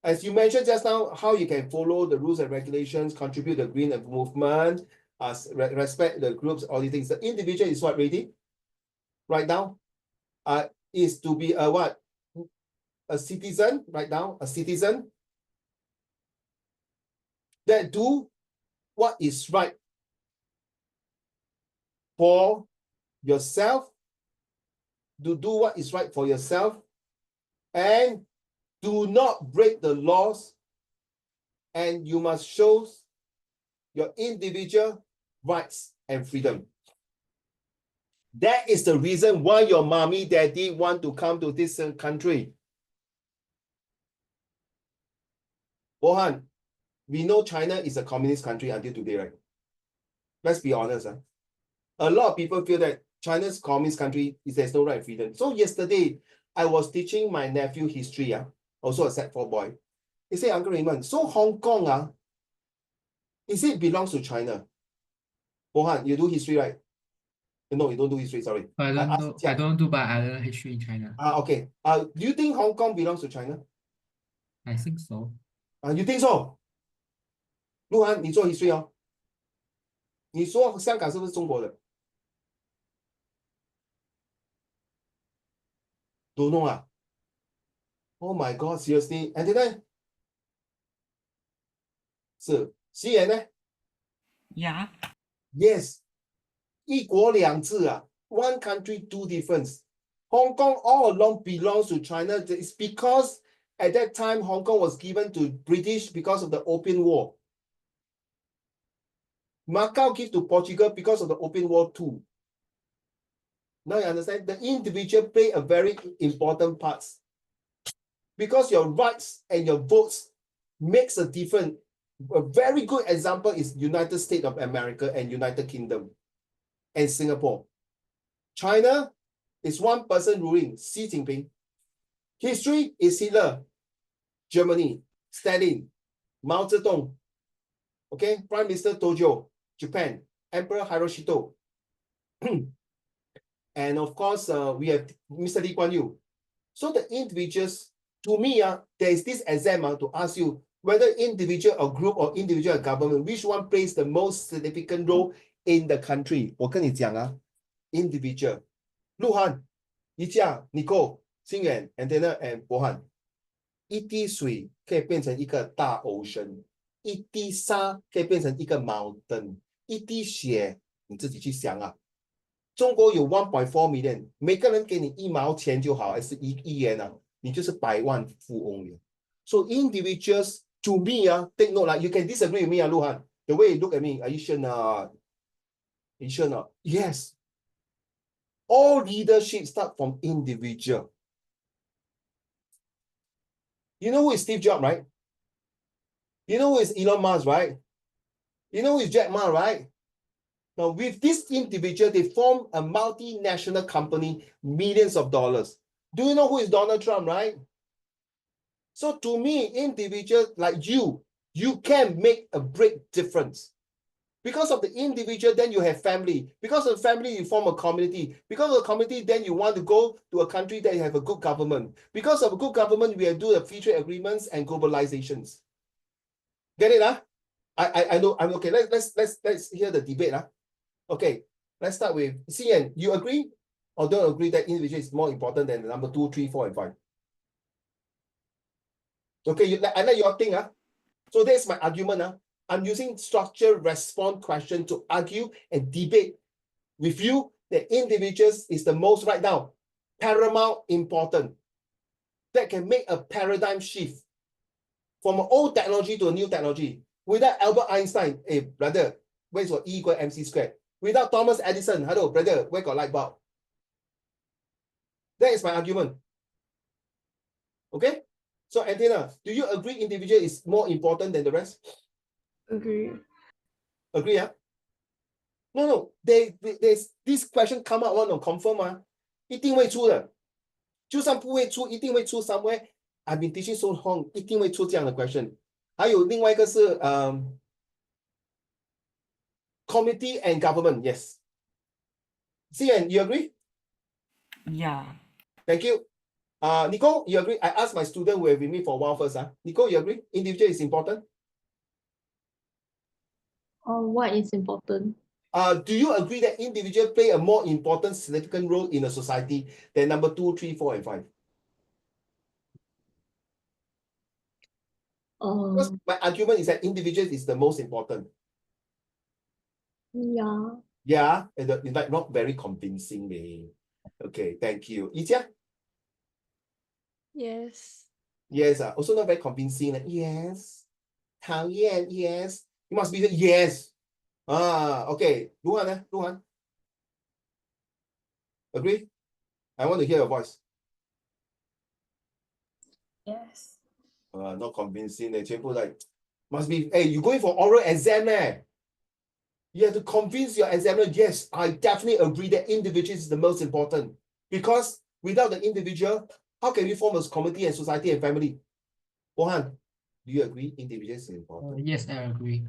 As you mentioned just now, how you can follow the rules and regulations, contribute the green movement, respect the groups, all these things. The individual is what ready? Right now? Is to be a what? A citizen, right now, a citizen that do what is right for yourself, to do what is right for yourself, and do not break the laws, and you must show your individual rights and freedom. That is the reason why your mommy, daddy want to come to this country. Bohan, we know China is a communist country until today, right? Let's be honest. A lot of people feel that China's communist country is there's no right and freedom. So yesterday, I was teaching my nephew history, also a Sec4 boy. He said, Uncle Raymond, so Hong Kong, is it belongs to China? Bohan, you do history, right? No, you don't do history, sorry. I don't asked know. Jia. I don't do, but I learn history in China. Okay. Do you think Hong Kong belongs to China? I think so. You think so? 鹿晗，你做 history 哦。你说香港是不是中国的 ？Don't know 啊。Oh my God, seriously? And then 是西元呢 Yeah. ？Yes，一国两制啊。One country, two difference. Hong Kong all along belongs to China. It's because at that time Hong Kong was given to British because of the Opium War. Macau give to Portugal because of the Opium War too. Now you understand? The individual play a very important part. Because your rights and your votes makes a difference. A very good example is United States of America and United Kingdom and Singapore. China is one person ruling, Xi Jinping. History is Hitler, Germany, Stalin, Mao Zedong, okay, Prime Minister Tojo, Japan, Emperor Hirohito. And of course, we have Mr. Lee Kuan Yew. So the individuals, to me, there is this exam to ask you whether individual or group or individual or government, which one plays the most significant role in the country. 我跟你讲啊 individual. 鹿晗、宜家、Nicole、心远 and then 博翰，一滴水可以变成一个大 ocean， 一滴沙可以变成一个 mountain， 一滴血你自己去想啊。中国有 1.4 million， 每个人给你1毛钱就好，还是1亿元啊，你就是百万富翁了。So individuals to me, take note, you can disagree with me, Luhan. The way you look at me, are you sure not? Are you sure not? Yes. All leadership start from individual. You know who is Steve Jobs, right? You know who is Elon Musk, right? You know who is Jack Ma, right? Now, with this individual, they form a multinational company, millions of dollars. Do you know who is Donald Trump, right? So to me, individuals like you can make a great difference. Because of the individual, then you have family. Because of family, you form a community. Because of the community, then you want to go to a country that you have a good government. Because of a good government, we do the free trade agreements and globalizations. Get it, huh? I know. I'm okay. Let's hear the debate, huh? Okay, let's start with Xian. You agree or don't agree that individual is more important than the number 2, 3, 4, and 5? Okay, I let you all think. So that's my argument. I'm using structured response question to argue and debate with you that individuals is the most right now, paramount important. That can make a paradigm shift from an old technology to a new technology. Without Albert Einstein, hey brother, where's your E equal MC squared? Without Thomas Edison, hello brother, where got light bulb? That is my argument. Okay? So Antenna, do you agree individual is more important than the rest? Agree. Agree, huh? No. There's this question come out one on confirm 一定会出的。就算不会出，一定会出 somewhere. I've been teaching so long, 一定会出这样的 question. 还有另外一个是community and government, yes. Xian, you agree? Yeah. Thank you. Nicole, you agree? I asked my student who have been with me for a while first. Nicole, you agree? Individual is important? What is important? Do you agree that individual play a more important, significant role in a society than number 2, 3, 4, and 5? Because my argument is that individual is the most important. Yeah. Yeah, and in fact, not very convincing. Okay, thank you. Yijia? Yes. Yes, also not very convincing. Yes. 讨厌, yes. You must be the yes. Okay. Luhan, Luhan. Agree? I want to hear your voice. Yes. Not convincing. 全部 like must be. Hey, you going for oral exam, You have to convince your examiner. Yes, I definitely agree that individual is the most important. Because without the individual, how can we form a community and society and family? Bohan, do you agree individual is important? Yes, I agree.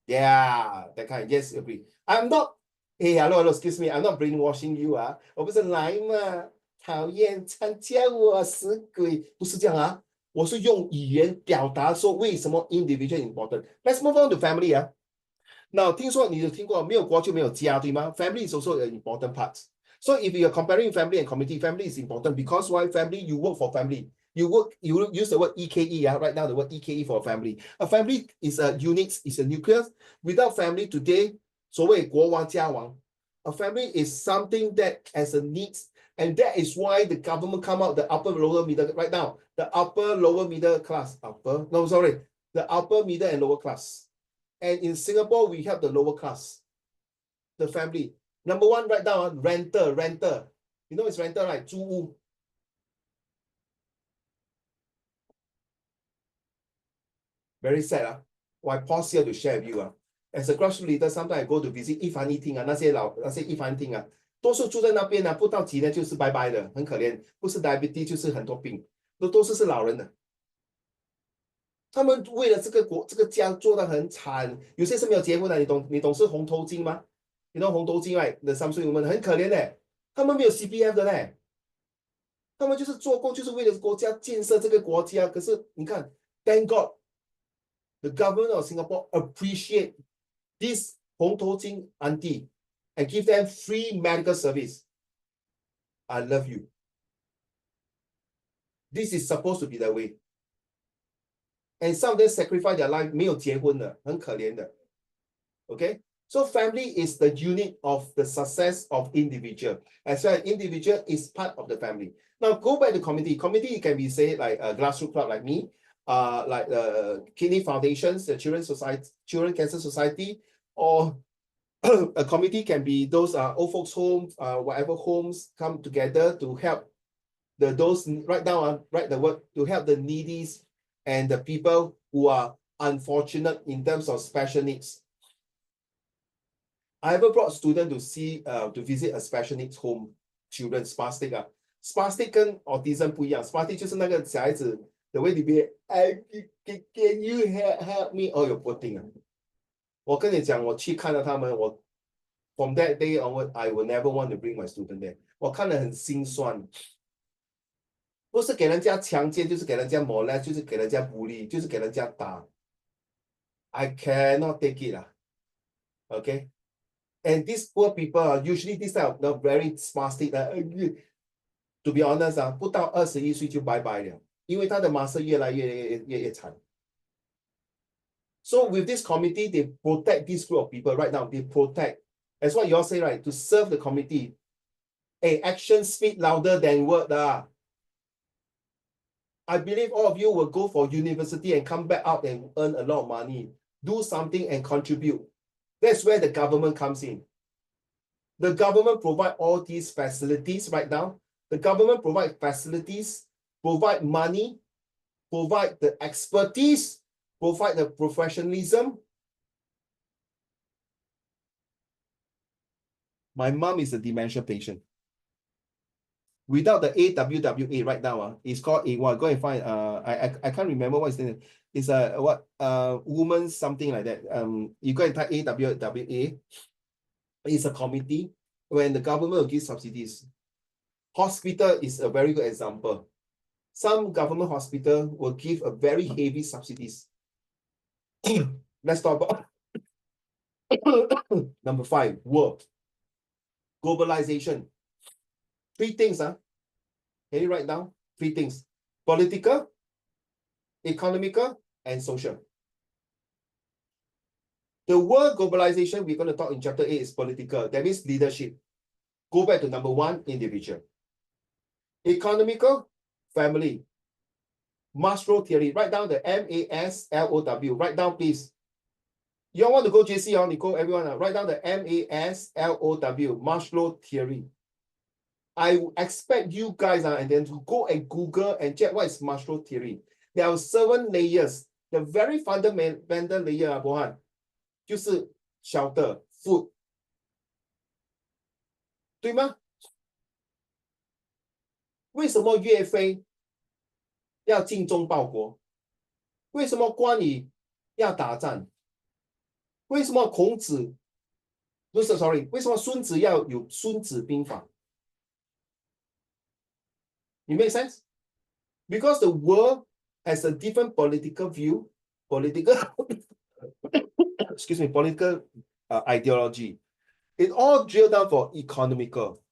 Yeah, that kind. Yes, agree. I'm not. Hey, hello, excuse me, I'm not brainwashing you 啊，我不是来嘛，讨厌参加我死鬼，不是这样啊，我是用语言表达说为什么 individual important. Let's move on to family 啊。Now，听说你有听过没有国就没有家，对吗？Family is also an important part. So if you are comparing family and community, family is important because why family? You work for family. You use the word EKE, right now the word EKE for family. A family is a unit, is a nucleus. Without family today, 所谓国王家王, a family is something that has a needs, and that is why the government come out the upper lower middle right now. The upper lower middle class, the upper middle and lower class. And in Singapore, we have the lower class, the family. Number one right now, renter. You know it's renter, right? 租屋. Very sad. I pause here to share with you. As a grassroots leader, sometimes I go to visit 一房一厅那些一房一厅多数住在那边不到几年就是拜拜的，很可怜，不是 diabetes 就是很多病，都是老人的。他们为了这个家做得很惨，有些是没有结婚的，你懂是红头巾吗？你懂红头巾right？ The Samsung woman 很可怜的，他们没有 CPF 的嘞，他们就是做工，就是为了国家建设这个国家。可是你看 ，Thank God, the government of Singapore appreciate this 红头巾 auntie and give them free medical service. I love you. This is supposed to be the way. And some of them sacrifice their life 没有结婚的，很可怜的。Okay? So family is the unit of the success of individual. As well, individual is part of the family. Now go back to community. Community can be say like a grassroots club like me, like the Kidney Foundations, the Children Cancer Society, or a committee can be those old folks homes, whatever homes come together to help those right now, right the word to help the needies and the people who are unfortunate in terms of special needs. I ever brought students to see to visit a special needs home children spastic spastic 跟 autism 不一样 spastic 就是那个小孩子 the way they be can you help me 哦哟poor thing 我跟你讲我去看了他们from that day onward I will never want to bring my student there 我看了很心酸不是给人家强奸就是给人家 molest 就是给人家bully 就是给人家打 I cannot take it okay. And these poor people are usually this type of very spastic. To be honest 不到21岁就拜拜了，因为他的马是越来越惨。So with this committee, they protect this group of people right now. They protect, as what you all say, right, to serve the committee. Hey, action speak louder than word. I believe all of you will go for university and come back out and earn a lot of money, do something and contribute. That's where the government comes in. The government provide all these facilities right now. The government provide facilities, provide money, provide the expertise, provide the professionalism. My mom is a dementia patient. Without the AWWA right now, it's called A1. Go and find. I can't remember what is the name. It's a woman something like that. You go and type AWWA. It's a committee when the government will give subsidies. Hospital is a very good example. Some government hospital will give a very heavy subsidies. Let's talk about number 5, work. Globalization. 3 things. Can you write down? 3 things. Political, economical, and social. The word globalization we're going to talk in chapter 8 is political. That means leadership. Go back to number 1, individual. Economical, family. Maslow theory. Write down the MASLOW. Write down, please. You all want to go JC on? You go, everyone. Write down the MASLOW. Maslow theory. I expect you guys and then to go and Google and check what is Maslow theory. There are 7 layers. The very fundamental layer, Bohan, 就是 shelter, food. 对吗？为什么岳飞要精忠报国？为什么关羽要打仗？为什么孔子不是 sorry，为什么孙子要有孙子兵法？It makes sense? Because the world has a different political view, political excuse me, political ideology. It all drilled down for economical.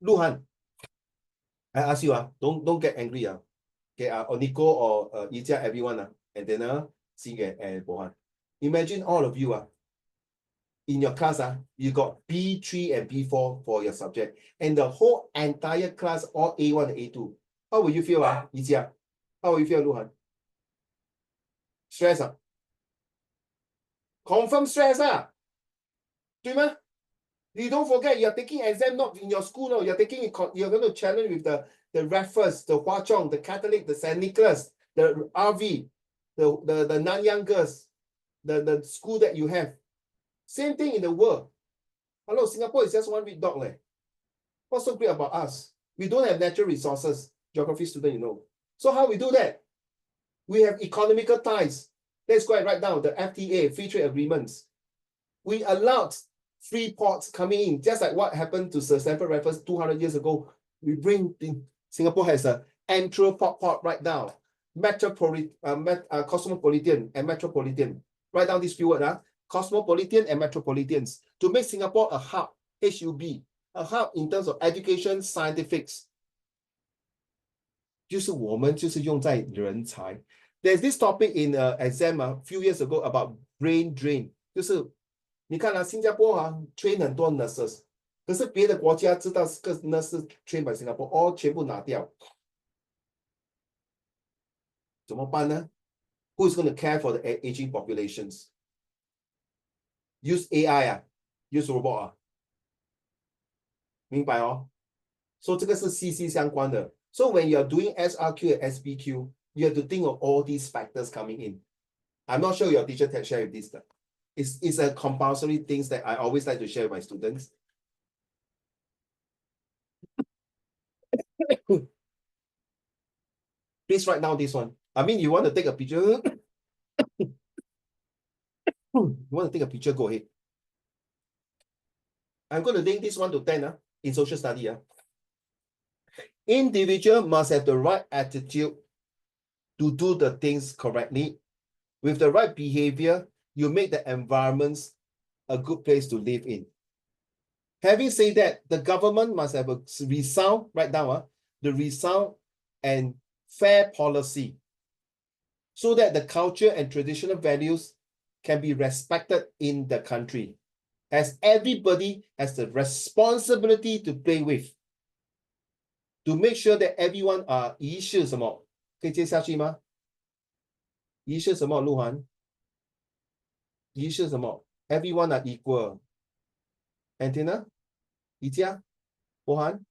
Luhan, I ask you, don't get angry. Okay, or Nico or Yijia, everyone, and then Singe and Bohan. Imagine all of you in your class, you got B3 and B4 for your subject, and the whole entire class, all A1 and A2. How will you feel, Yijia? How will you feel, Luhan? Stress, confirm stress, 对吗? You don't forget, you're taking exam not in your school, no. You're going to challenge with the Raffles, the Hwa Chong, the Catholic, the St. Nicholas, the RV, the Nanyang Girls, the school that you have. Same thing in the world. Hello, Singapore is just one big dog. What's so great about us? We don't have natural resources. Geography student, you know. So how we do that? We have economical ties. Let's go and write down the FTA, free trade agreements. We allowed free ports coming in, just like what happened to Sir Stamford Raffles 200 years ago. We bring in, Singapore has a anthropop port right now, cosmopolitan and metropolitan. Write down this few words, cosmopolitan and metropolitans, to make Singapore a hub, HUB, a hub in terms of education, scientifics. 就是我们就是用在人才。There's this topic in exam a few years ago about brain drain，就是你看新加坡train 很多 nurses， 可是别的国家知道这个 nurse train by Singapore， all 全部拿掉，怎么办呢？ Who's going to care for the aging populations? Use AI use robot 明白哦？ So 这个是息息相关的。So when you're doing SRQ and SBQ, you have to think of all these factors coming in. I'm not sure your teacher can share with this. It's a compulsory things that I always like to share with my students. Please write down this one. I mean, you want to take a picture? You want to take a picture? Go ahead. I'm going to link this 1 to 10 in social study. Individual must have the right attitude to do the things correctly. With the right behavior, you make the environments a good place to live in. Having said that, the government must have a resound, write down, the resound and fair policy so that the culture and traditional values can be respected in the country, as everybody has the responsibility to play with, to make sure that everyone 仪式什么？可以接下去吗？仪式什么？鹿晗？仪式什么 ？Everyone are equal. Antenna？宜家？博涵？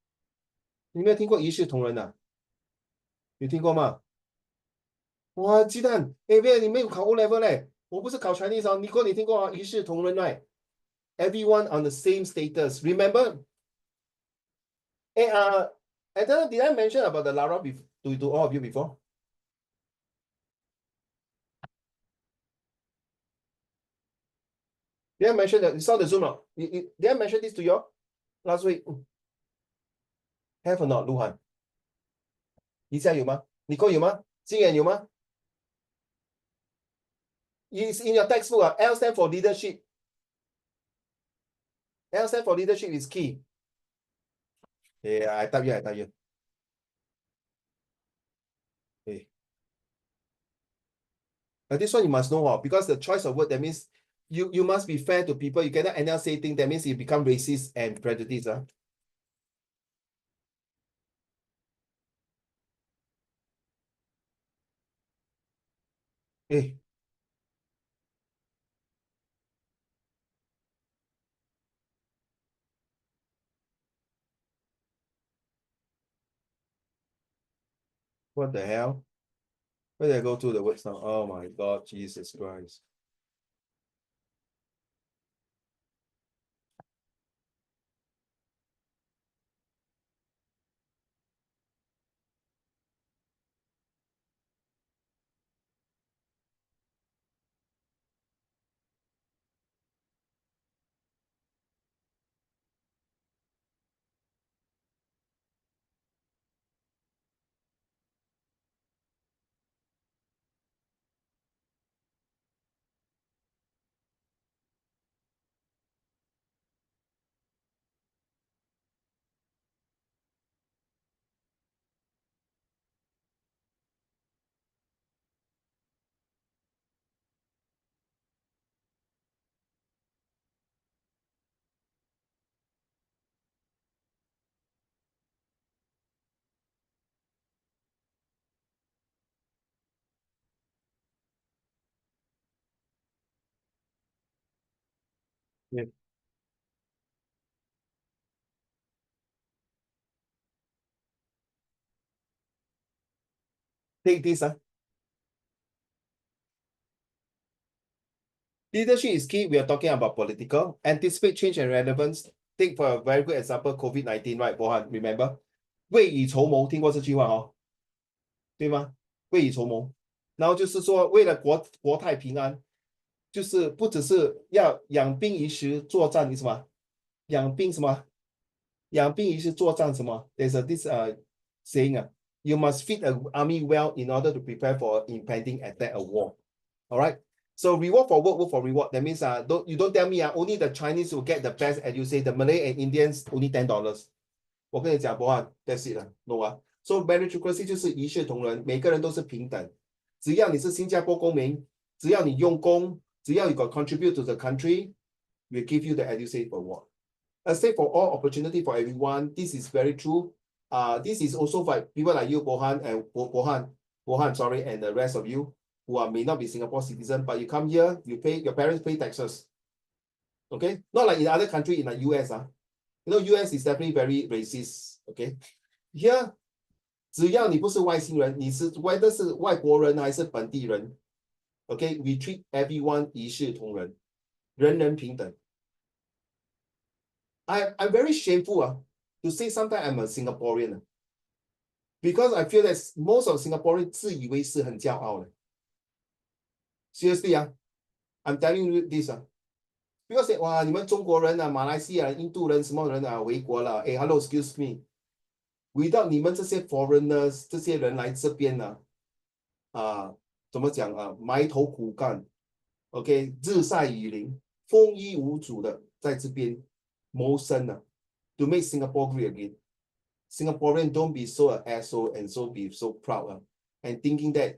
你没有听过一视同仁啊？有听过吗？哇，鸡蛋！哎，别，你没有考 O level 嘞，我不是考 Chinese 哦。你听过一视同仁 right? Everyone on the same status. Remember? 哎Antenna, did I mention about the Lara to all of you before? Did I mention that? You saw the Zoom not? Did I mention this to you all last week? Have or not, Luhan? 宜家有吗？你哥有吗？金远有吗？ It's in your textbook. L stand for leadership. L stand for leadership is key. Yeah, I type you. Okay. But this one you must know because the choice of word, that means you must be fair to people. You cannot anyhow say things, that means you become racist and prejudiced. Hey. What the hell? Where did I go to the words now? Oh my God, Jesus Christ. Yeah. Take this. Leadership is key. We are talking about political. Anticipate change and relevance. Take for a very good example, COVID-19, right, Bohan? Remember? 未雨绸缪，听过这句话哦，对吗？未雨绸缪，然后就是说，为了国泰平安，就是不只是要养兵于时，作战什么？养兵什么？养兵于时，作战什么 ？There's this saying you must feed an army well in order to prepare for impending attack or war. All right. So reward for work for reward. That means you don't tell me only the Chinese will get the best, and you say the Malay and Indians only $10. 我跟你讲，博翰 ，that's it 了，懂吗 ？So meritocracy 就是一视同仁，每个人都是平等，只要你是新加坡公民，只要你用功，只要you got contribute to the country, we give you the EduSave award. A save for all, opportunity for everyone. This is very true. This is also for people like you, Bohan and Bohan, sorry, and the rest of you who may not be Singapore citizen, but you come here, your parents pay taxes. Okay, not like in other country in the US. You know, US is definitely very racist. Okay, here, 只要你不是外星人，你是 whether 是外国人还是本地人 ，Okay, we treat everyone 一视同仁，人人平等。I'm very shameful to say sometimes I'm a Singaporean because I feel that most of Singaporeans 自以为是很骄傲的。Seriously I'm telling you this because 哇，你们中国人马来西亚人、印度人什么人回国了？Hello, excuse me. Without 你们这些 foreigners 这些人来这边怎么讲埋头苦干 ，OK， 日晒雨淋、风衣无阻的在这边谋生to make Singapore great again. Singaporean don't be so an asshole and be so proud and thinking that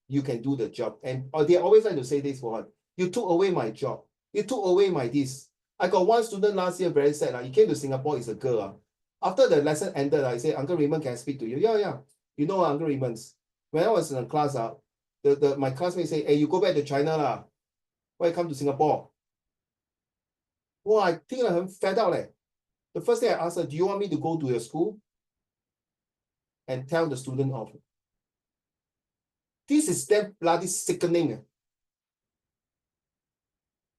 you can do the job. And they always like to say this for you took away my job. You took away my this. I got one student last year very sad. He came to Singapore, he's a girl. After the lesson ended, I said, Uncle Raymond, can I speak to you? Yeah. You know Uncle Raymond's. When I was in the class, my classmate say, hey, you go back to China why you come to Singapore? Wow, I think I'm fed up. The first day I asked her, do you want me to go to your school and tell the student off? This is damn bloody sickening.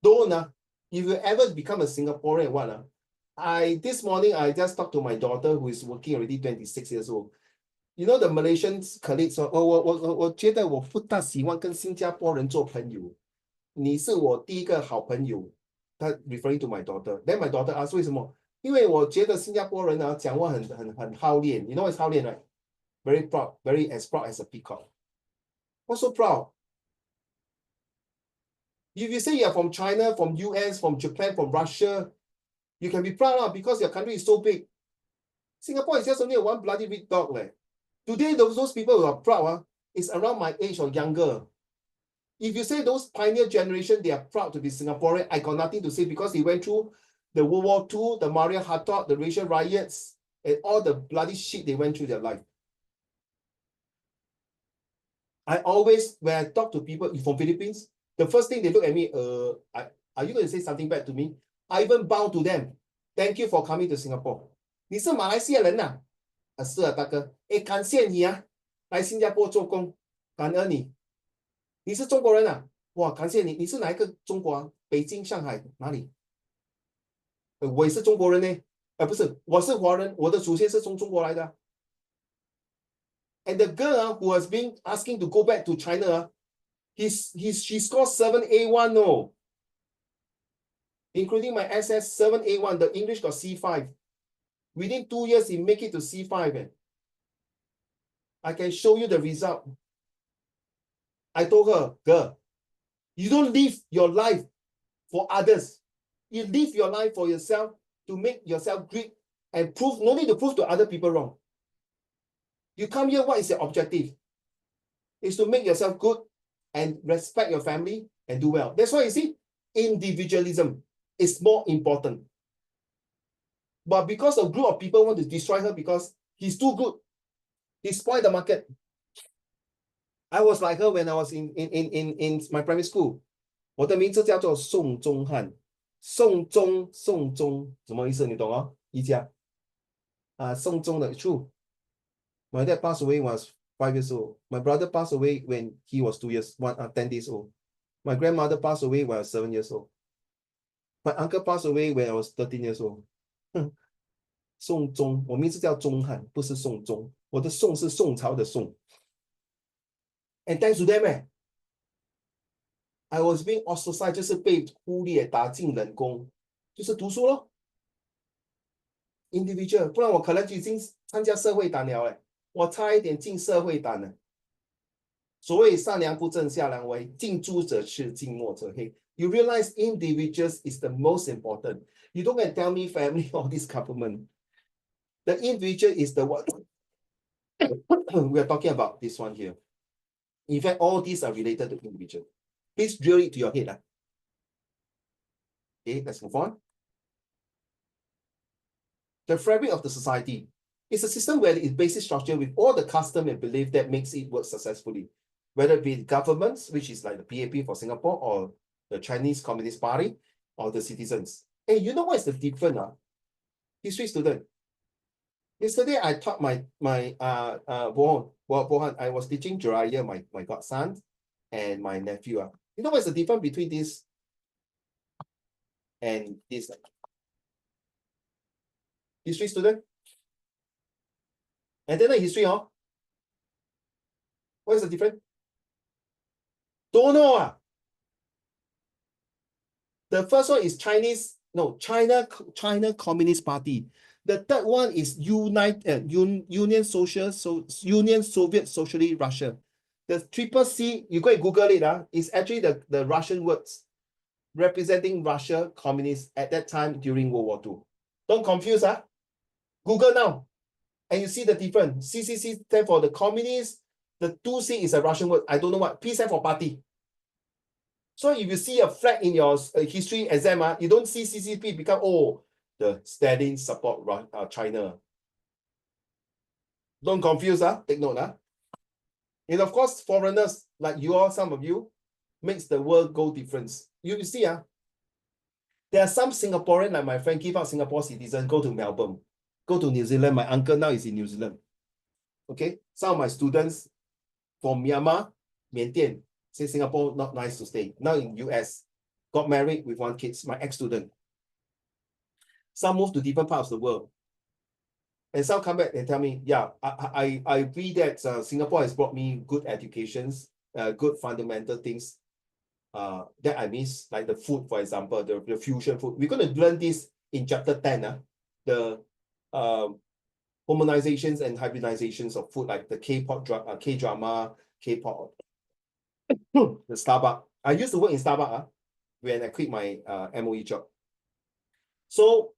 Don't if you ever become a Singaporean, this morning I just talked to my daughter who is working already 26 years old. You know the Malaysian colleagues 我觉得我不大喜欢跟新加坡人做朋友。你是我第一个好朋友。他 referring to my daughter. Then my daughter asked 为什么？因为我觉得新加坡人讲话很好练。You know what's 好练 right? Very proud, very as proud as a peacock. What's so proud? If you say you're from China, from US, from Japan, from Russia, you can be proud because your country is so big. Singapore is just only one bloody big dog. Today, those people who are proud is around my age or younger. If you say those pioneer generation, they are proud to be Singaporean, I got nothing to say because they went through the World War II, the Maria Hathor, the racial riots, and all the bloody shit they went through their life. I always, when I talk to people from Philippines, the first thing they look at me, are you going to say something bad to me? I even bow to them. Thank you for coming to Singapore. 你是马来西亚人是大哥。感谢你来新加坡做工，感恩你。你是中国人哇，感谢你。你是哪一个中国北京、上海哪里？我也是中国人呢。不是，我是华人，我的祖先是从中国来的。And the girl who has been asking to go back to China, she scored 7A1 no. Including my SS 7A1, the English got C5. Within 2 years, he make it to C5. I can show you the result. I told her, girl, you don't live your life for others. You live your life for yourself to make yourself great and prove, no need to prove to other people wrong. You come here, what is your objective? Is to make yourself good and respect your family and do well. That's why you see, individualism is more important. But because a group of people want to destroy her because he's too good, he spoiled the market. I was like her when I was in my primary school. 我的名字叫做宋宗翰宋忠什么意思？你懂哦？一家宋忠的 true. My dad passed away when I was 5 years old. My brother passed away when he was 10 days old. My grandmother passed away when I was 7 years old. My uncle passed away when I was 13 years old. 宋忠，我名字叫钟汉，不是宋忠。我的宋是宋朝的宋。And thanks to them, I was being ostracized， 就是被忽略，打进冷宫，就是读书咯。individual， 不然我可能就已经参加社会党了，我差一点进社会党了。所谓上梁不正下梁歪，近朱者赤，近墨者黑。You realize individuals is the most important. You don't can tell me family or this government. The individual is the one. We are talking about this one here. In fact, all these are related to individual. Please drill it to your head. Okay, let's move on. The fabric of the society is a system where its basic structure with all the custom and belief that makes it work successfully. Whether it be governments, which is like the PAP for Singapore, or the Chinese Communist Party, or the citizens. Hey, you know what is the difference? History student. Yesterday, I taught my Bohan. I was teaching Jiraiya, my godson, and my nephew. You know what's the difference between this and this? History student? And then the history, huh? What is the difference? Don't know. The first one is China Communist Party. The third one is Union Soviet Socialist Russia. The triple C, you go and Google it, is actually the Russian words representing Russia communists at that time during World War II. Don't confuse, Google now. And you see the difference. CCC stand for the communists. The 2C is a Russian word. I don't know what. P stand for party. So if you see a flag in your history exam, you don't see CCP become, the Stalin support China. Don't confuse, take note. And of course, foreigners like you all, some of you, makes the world go difference. You see, there are some Singaporean, like my friend, give out Singapore citizen, go to Melbourne, go to New Zealand. My uncle now is in New Zealand. Okay, some of my students from Myanmar, Miandian, say Singapore not nice to stay. Now in US, got married with 1 kid, my ex-student. Some move to different parts of the world. And some come back and tell me, yeah, I agree that Singapore has brought me good educations, good fundamental things that I miss, like the food, for example, the fusion food. We're going to learn this in chapter 10, the homogenizations and hybridizations of food, like the K-pop, K-drama, K-pop, the Starbucks. I used to work in Starbucks when I quit my MOE job. So,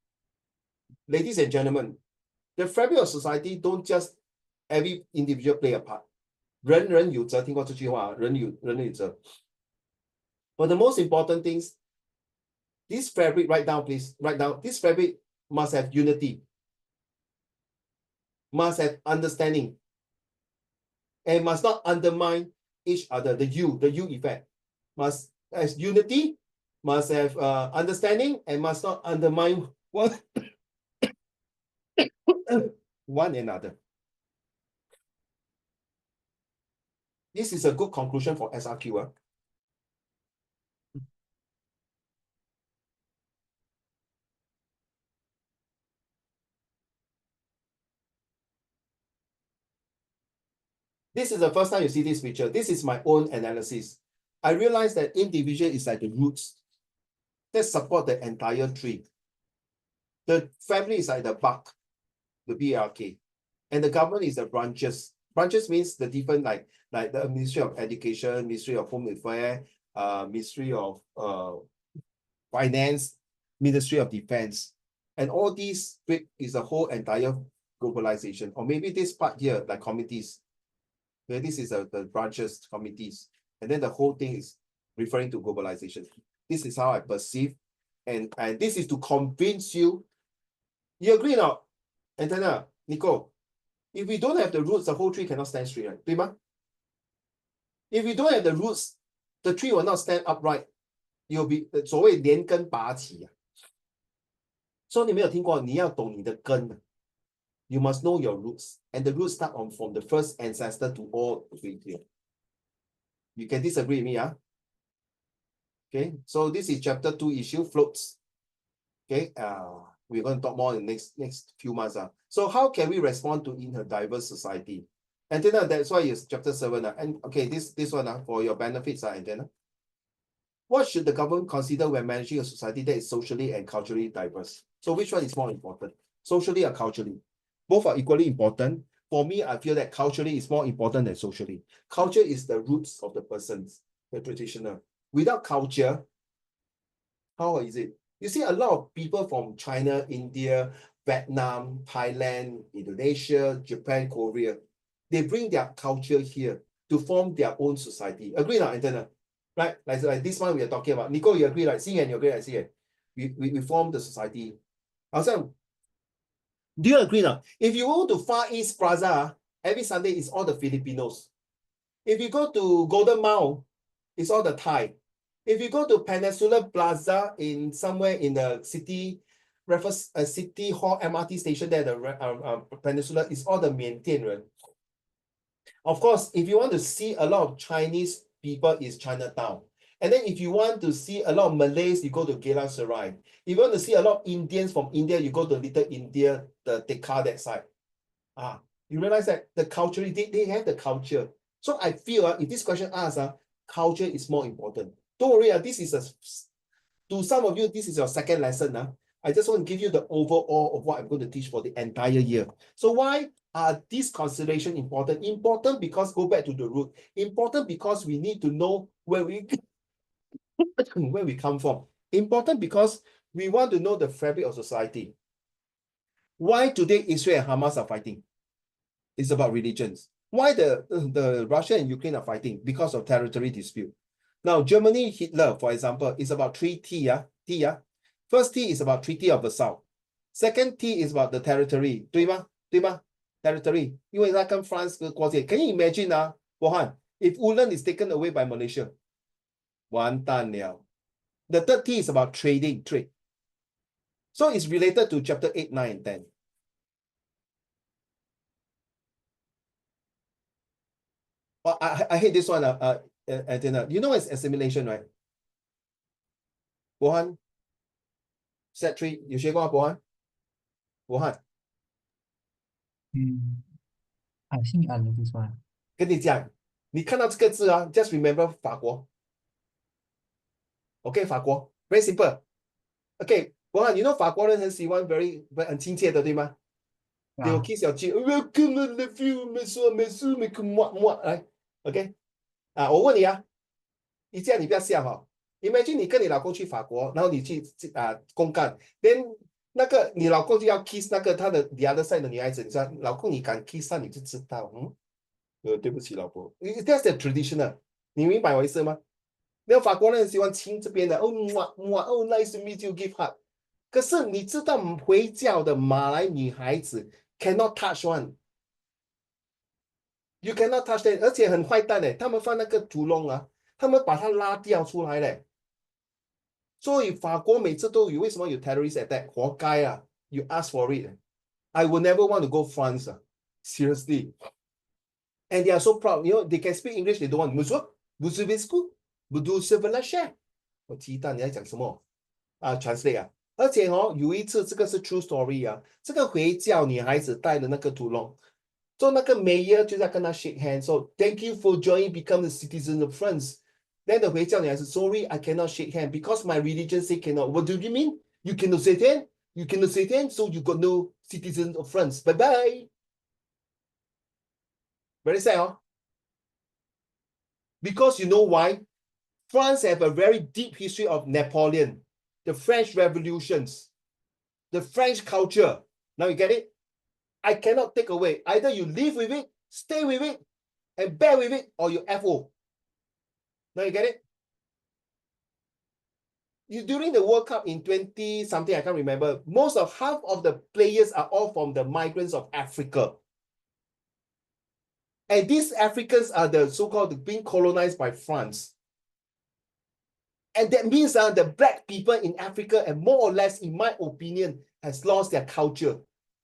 ladies and gentlemen, the fabric of society don't just every individual play a part. 人人有责，听过这句话，人人有责。But the most important things, this fabric, write down, please, write down. This fabric must have unity, must have understanding, and must not undermine each other. The U effect must have unity, must have understanding, and must not undermine one another. This is a good conclusion for SRQ. This is the first time you see this picture. This is my own analysis. I realized that individual is like the roots that support the entire tree. The family is like the bark, the BRK, and the government is the branches. Branches means the different like the Ministry of Education, Ministry of Home Affairs, Ministry of Finance, Ministry of Defense, and all these is the whole entire globalization. Or maybe this part here, like committees, where this is the branches, committees, and then the whole thing is referring to globalization. This is how I perceive, and this is to convince you. You agree now, Antenna, Nico? If we don't have the roots, the whole tree cannot stand straight, right? 对吗? If we don't have the roots, the tree will not stand upright. You'll be 所谓连根拔起所以你没有听过，你要懂你的根。You must know your roots, and the roots start from the first ancestor to all the way here. You can disagree with me, huh? Okay, so this is chapter 2 issue floats. Okay, we're going to talk more in the next few months. So how can we respond to in a diverse society? And then that's why it's chapter 7. And okay, this one for your benefits, and then what should the government consider when managing a society that is socially and culturally diverse? So which one is more important? Socially or culturally? Both are equally important. For me, I feel that culturally is more important than socially. Culture is the roots of the persons, the traditional. Without culture, how is it? You see a lot of people from China, India, Vietnam, Thailand, Indonesia, Japan, Korea, they bring their culture here to form their own society. Agree now, Antonio? Right? Like this one we are talking about. Nico, you agree, right? Xing you agree, right? Xing we form the society. Also, do you agree now? If you go to Far East Plaza, every Sunday it's all the Filipinos. If you go to Golden Mile, it's all the Thai. If you go to Peninsula Plaza in somewhere in the city, Raffles City Hall MRT station there, the Peninsula, is all the Miandian. Of course, if you want to see a lot of Chinese people, is Chinatown. And then if you want to see a lot of Malays, you go to Geylang Serai. If you want to see a lot of Indians from India, you go to Little India, the Tekka that side. You realize that the culture, they have the culture. So I feel if this question asks, culture is more important. Don't worry, this is to some of you, this is your second lesson. I just want to give you the overall of what I'm going to teach for the entire year. So why are these considerations important? Important because, go back to the root, important because we need to know where we come from. Important because we want to know the fabric of society. Why today Israel and Hamas are fighting? It's about religions. Why the Russia and Ukraine are fighting? Because of territory dispute. Now, Germany, Hitler, for example, is about 3 T. First T is about Treaty of Versailles. Second T is about the territory. 对吗？对吗？ Territory. 因为它跟 France 的国界。Can you imagine, Bohan, if Ulan is taken away by Malaysia? 完蛋了. The third T is about trade. So it's related to chapter 8, 9, and 10. Well, I hate this one, Antenna. You know it's assimilation, right? Bohan? Set 3, 有学过吗？Bohan? I think I know this one. 跟你讲，你看到这个字just remember 法国。Okay, 法国 very simple. Okay, Bohan, you know 法国人很喜欢很亲切的，对吗？They will kiss your cheek. Welcome, I love you, OK，我问你你这样你不要笑Imagine 你跟你老公去法国，然后你去公干 ，then 那个你老公就要 kiss 那个他的 the other side 的女孩子，你说老公你敢 kiss 她，你就知道，对不起老婆 ，that's the traditional， 你明白我意思吗？那法国人喜欢亲这边的，nice to meet you, give hug。可是你知道回教的马来女孩子 cannot touch one。You cannot touch them， 而且很坏蛋他们放那个土龙他们把它拉掉出来嘞。所以法国每次都有，为什么有 terrorist attack？ 活该You ask for it. I will never want to go France. Seriously. And they are so proud. You know, they can speak English. They don't want. Bonjour, 我鸡蛋你在讲什么？translate 而且有一次这个是 true story 这个回教女孩子带的那个土龙，做那个 mayor 就在跟他 shake hands， so thank you for joining, become the citizen of France。Then the 回教女孩子 sorry, I cannot shake hand because my religion say cannot. What do you mean? You cannot shake hand? You cannot shake hand, so you got no citizen of France. Bye bye. Very sad, Because you know why? France have a very deep history of Napoleon, the French revolutions, the French culture. Now you get it? I cannot take away. Either you live with it, stay with it, and bear with it, or you FO. Now you get it? During the World Cup in 20 something, I can't remember, half of the players are all from the migrants of Africa. And these Africans are the so-called being colonized by France. And that means the black people in Africa, and more or less, in my opinion, has lost their culture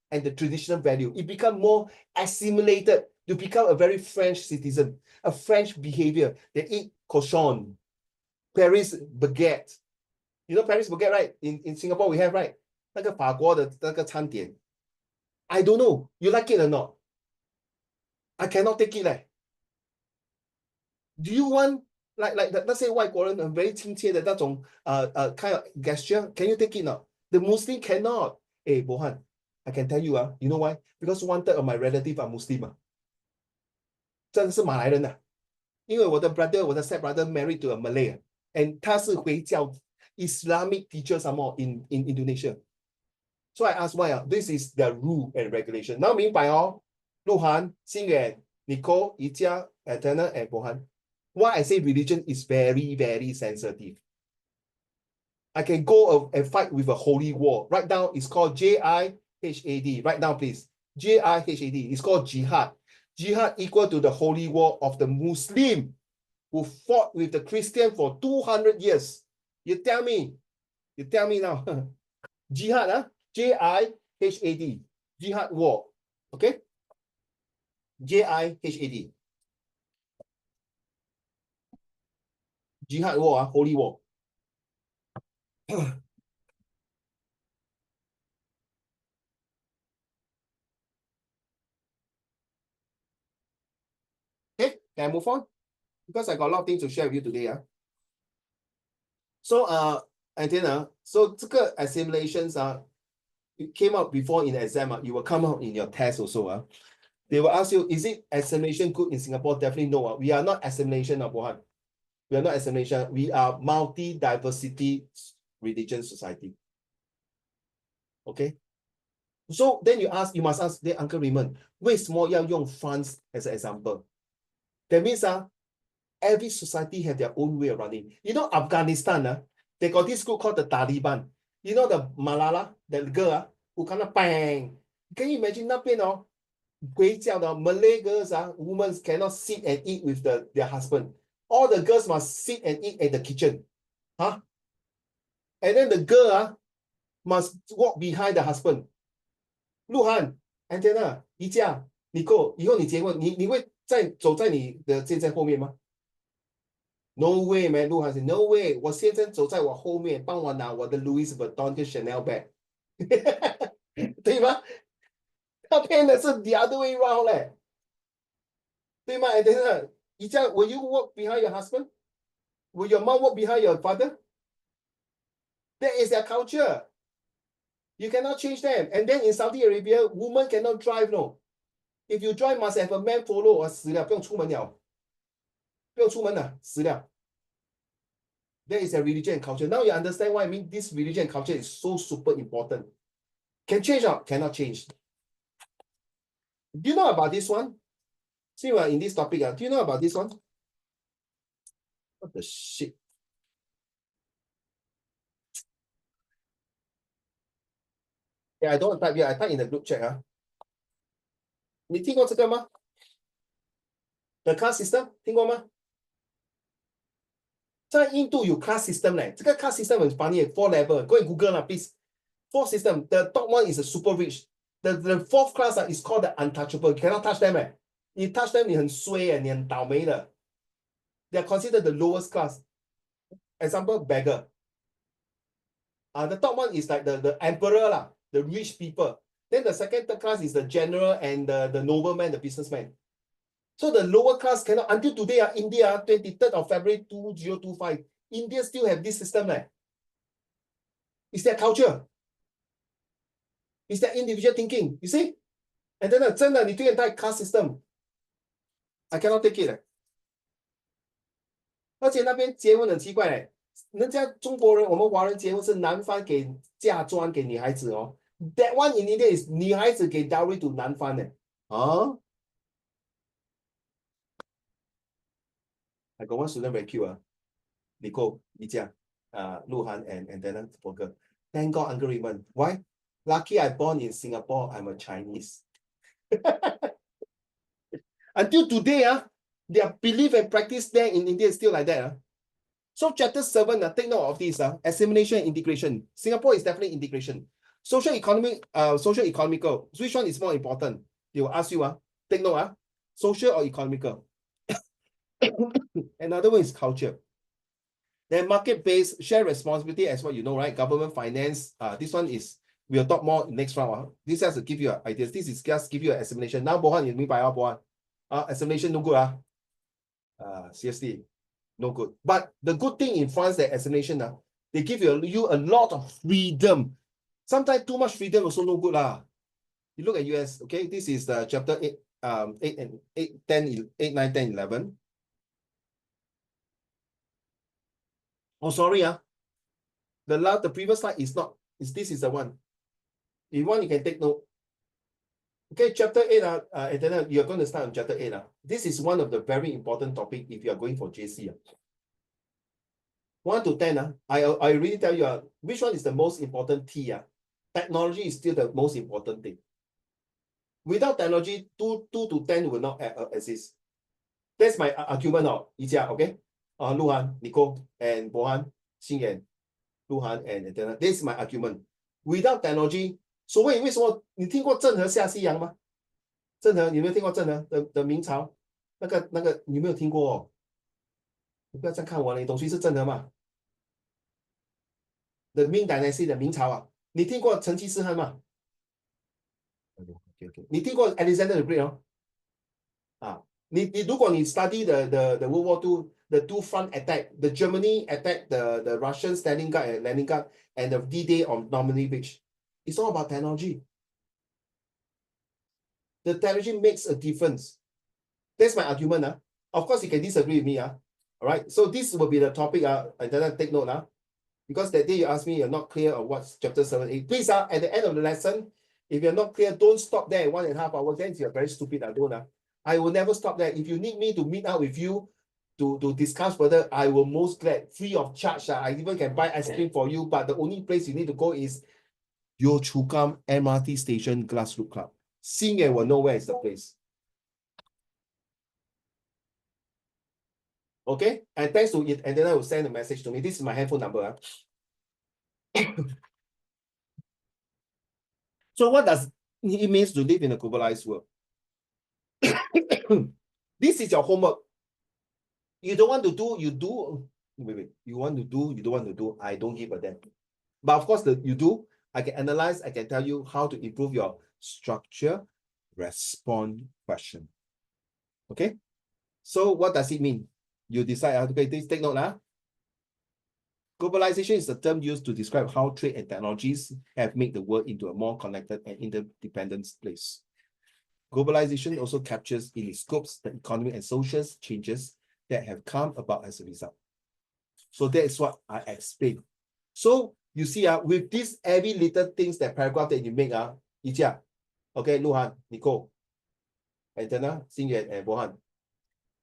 and the traditional value. It become more assimilated to become a very French citizen, a French behavior. They eat cochon, Paris baguette. You know Paris baguette, right? In Singapore we have, right? 那个法国的那个餐点. I don't know. You like it or not? I cannot take it. Do you want like let's say 外国人 very 亲切的那种 kind of gesture? Can you take it now? The Muslim cannot. Hey, Bohan, I can tell you, you know why? Because 1/3 of my relative are Muslim. 真的是马来人啊。因为我的 brother, 我的 step brother married to a Malay, and 他是回教 Islamic teacher some more in Indonesia. So I asked why? This is the rule and regulation. Now 明白哦，鹿晗、心远、Nicole、宜家、Antenna and Bohan. Why I say religion is very, very sensitive. I can go and fight with a holy war. Right now, it's called Jihad. Write down, please. Jihad. It's called jihad. Jihad equal to the holy war of the Muslim who fought with the Christian for 200 years. You tell me now. Jihad, Jihad. Jihad war. Okay? Jihad. Jihad war, holy war. Okay, can I move on? Because I got a lot of things to share with you today. So Antenna, so 这个 assimilations it came out before in the exam. You will come out in your test also. They will ask you, is it assimilation good in Singapore? Definitely no. We are not assimilation, Bohan. We are not assimilation. We are multi-diversity religion society. Okay. So then you must ask the Uncle Raymond, 为什么要用 France as an example? That means every society have their own way of running. You know, Afghanistan, they got this group called the Taliban. You know the Malala, the girl who kind of bang. Can you imagine 那边the Malay girls, women cannot sit and eat with their husband. All the girls must sit and eat at the kitchen. And then the girl must walk behind the husband. 鹿晗 Antenna 宜家 Nicole 以后你结婚你会走在你的先生后面吗？ No way, man. 鹿晗 said, no way. 我先生走在我后面帮我拿我的 Louis Vuitton 跟 Chanel bag. 对吗？他骗的是 the other way round 嘞。对吗 Antenna 宜家 will you walk behind your husband? Will your mom walk behind your father? That is their culture. You cannot change them. And then in Saudi Arabia, women cannot drive, no. If you drive, must have a man follow, 死了，不用出门了。不用出门了，死了。That is a religion and culture. Now you understand why I mean this religion and culture is so super important. Can change or cannot change? Do you know about this one? See, we're in this topic. Do you know about this one? What the shit? Yeah, I don't want to type here. I type in the group chat. 你听过这个吗 ？The class system 听过吗？在印度有 class system 嘞，这个 class system 很 funny, 4 level. Go and Google please. 4 system. The top one is a super rich. The fourth class is called the untouchable. You cannot touch them. You touch them, 你很衰你很倒霉的。They are considered the lowest class. Example, beggar. The top one is like the emperor lah, the rich people. Then the second, third class is the general and the nobleman, the businessman. So the lower class cannot, until today, India, 23rd of February 2025, India still have this system. It's their culture. It's their individual thinking, you see? And then 真的你对待 class system, I cannot take it. 而且那边结婚很奇怪嘞，人家中国人，我们华人结婚是男方给嫁妆给女孩子哦。That one in India is 女孩子给 dowry to 男方呢。I got one student very cute. Nicole, Ijia, Luhan, and then Poker. Thank God, Uncle Raymond. Why? Lucky I born in Singapore. I'm a Chinese. Until today, their belief and practice there in India is still like that. So chapter 7, take note of this. Assimilation and integration. Singapore is definitely integration. Social economical. Which one is more important? They will ask you, take note, social or economical. Another one is culture. Then market-based, share responsibility as what you know, right? Government finance. This one is, we'll talk more next round. This has to give you ideas. This is just give you an explanation. Now, Bohan, you mean by Bohan? Explanation no good. Seriously, no good. But the good thing in France, the explanation, they give you a lot of freedom. Sometimes too much freedom also no good. You look at US, okay? This is the chapter 8, 8, 9, 10, 11. Oh, sorry. The previous slide is not, this is the one. If you want, you can take note. Okay, chapter 8, and then you're going to start on chapter 8. This is one of the very important topic if you are going for JC. 1 to 10, I really tell you, which one is the most important T? Technology is still the most important thing. Without technology, 2 to 10 will not exist. That's my argument, okay? Luhan, Nicole, and Bohan, Xingyan, Luhan, and this is my argument. Without technology, 所谓为什么你听过郑和下西洋吗？郑和，你没有听过郑和的明朝？那个你没有听过你不要这样看我了，你懂谁是郑和吗？The Ming Dynasty 的明朝你听过成吉思汗吗？ Okay. 你听过 Alexander the Great 如果你 study the World War II, the two front attack, the Germany attacked the Russians, Leningrad, and the D-Day on Normandy Beach. It's all about technology. The technology makes a difference. That's my argument. Of course, you can disagree with me. All right. So this will be the topic. And then take note. Because that day you asked me, you're not clear of what's chapter 7, 8. Please, at the end of the lesson, if you're not clear, don't stop there 1.5 hours. Then you're very stupid. I will never stop there. If you need me to meet up with you to discuss further, I will most glad, free of charge. I even can buy ice cream for you. But the only place you need to go is Yio Chu Kang MRT Station Glassroot Club. Xingyan will know where is the place. Okay, and thanks to it, and then I will send a message to me. This is my handphone number. So what does it mean to live in a globalized world? This is your homework. You don't want to do, you do. Wait. You want to do, you don't want to do. I don't give a damn. But of course, you do. I can analyze. I can tell you how to improve your structure, respond, question. Okay. So what does it mean? You decide. Okay, please take note. Globalization is the term used to describe how trade and technologies have made the world into a more connected and interdependent place. Globalization also captures in its scopes the economic and social changes that have come about as a result. So that is what I explained. So you see, with these every little things, that paragraph that you make, Ijia, okay, Luhan, Nicole, and then Xingyan and Bohan,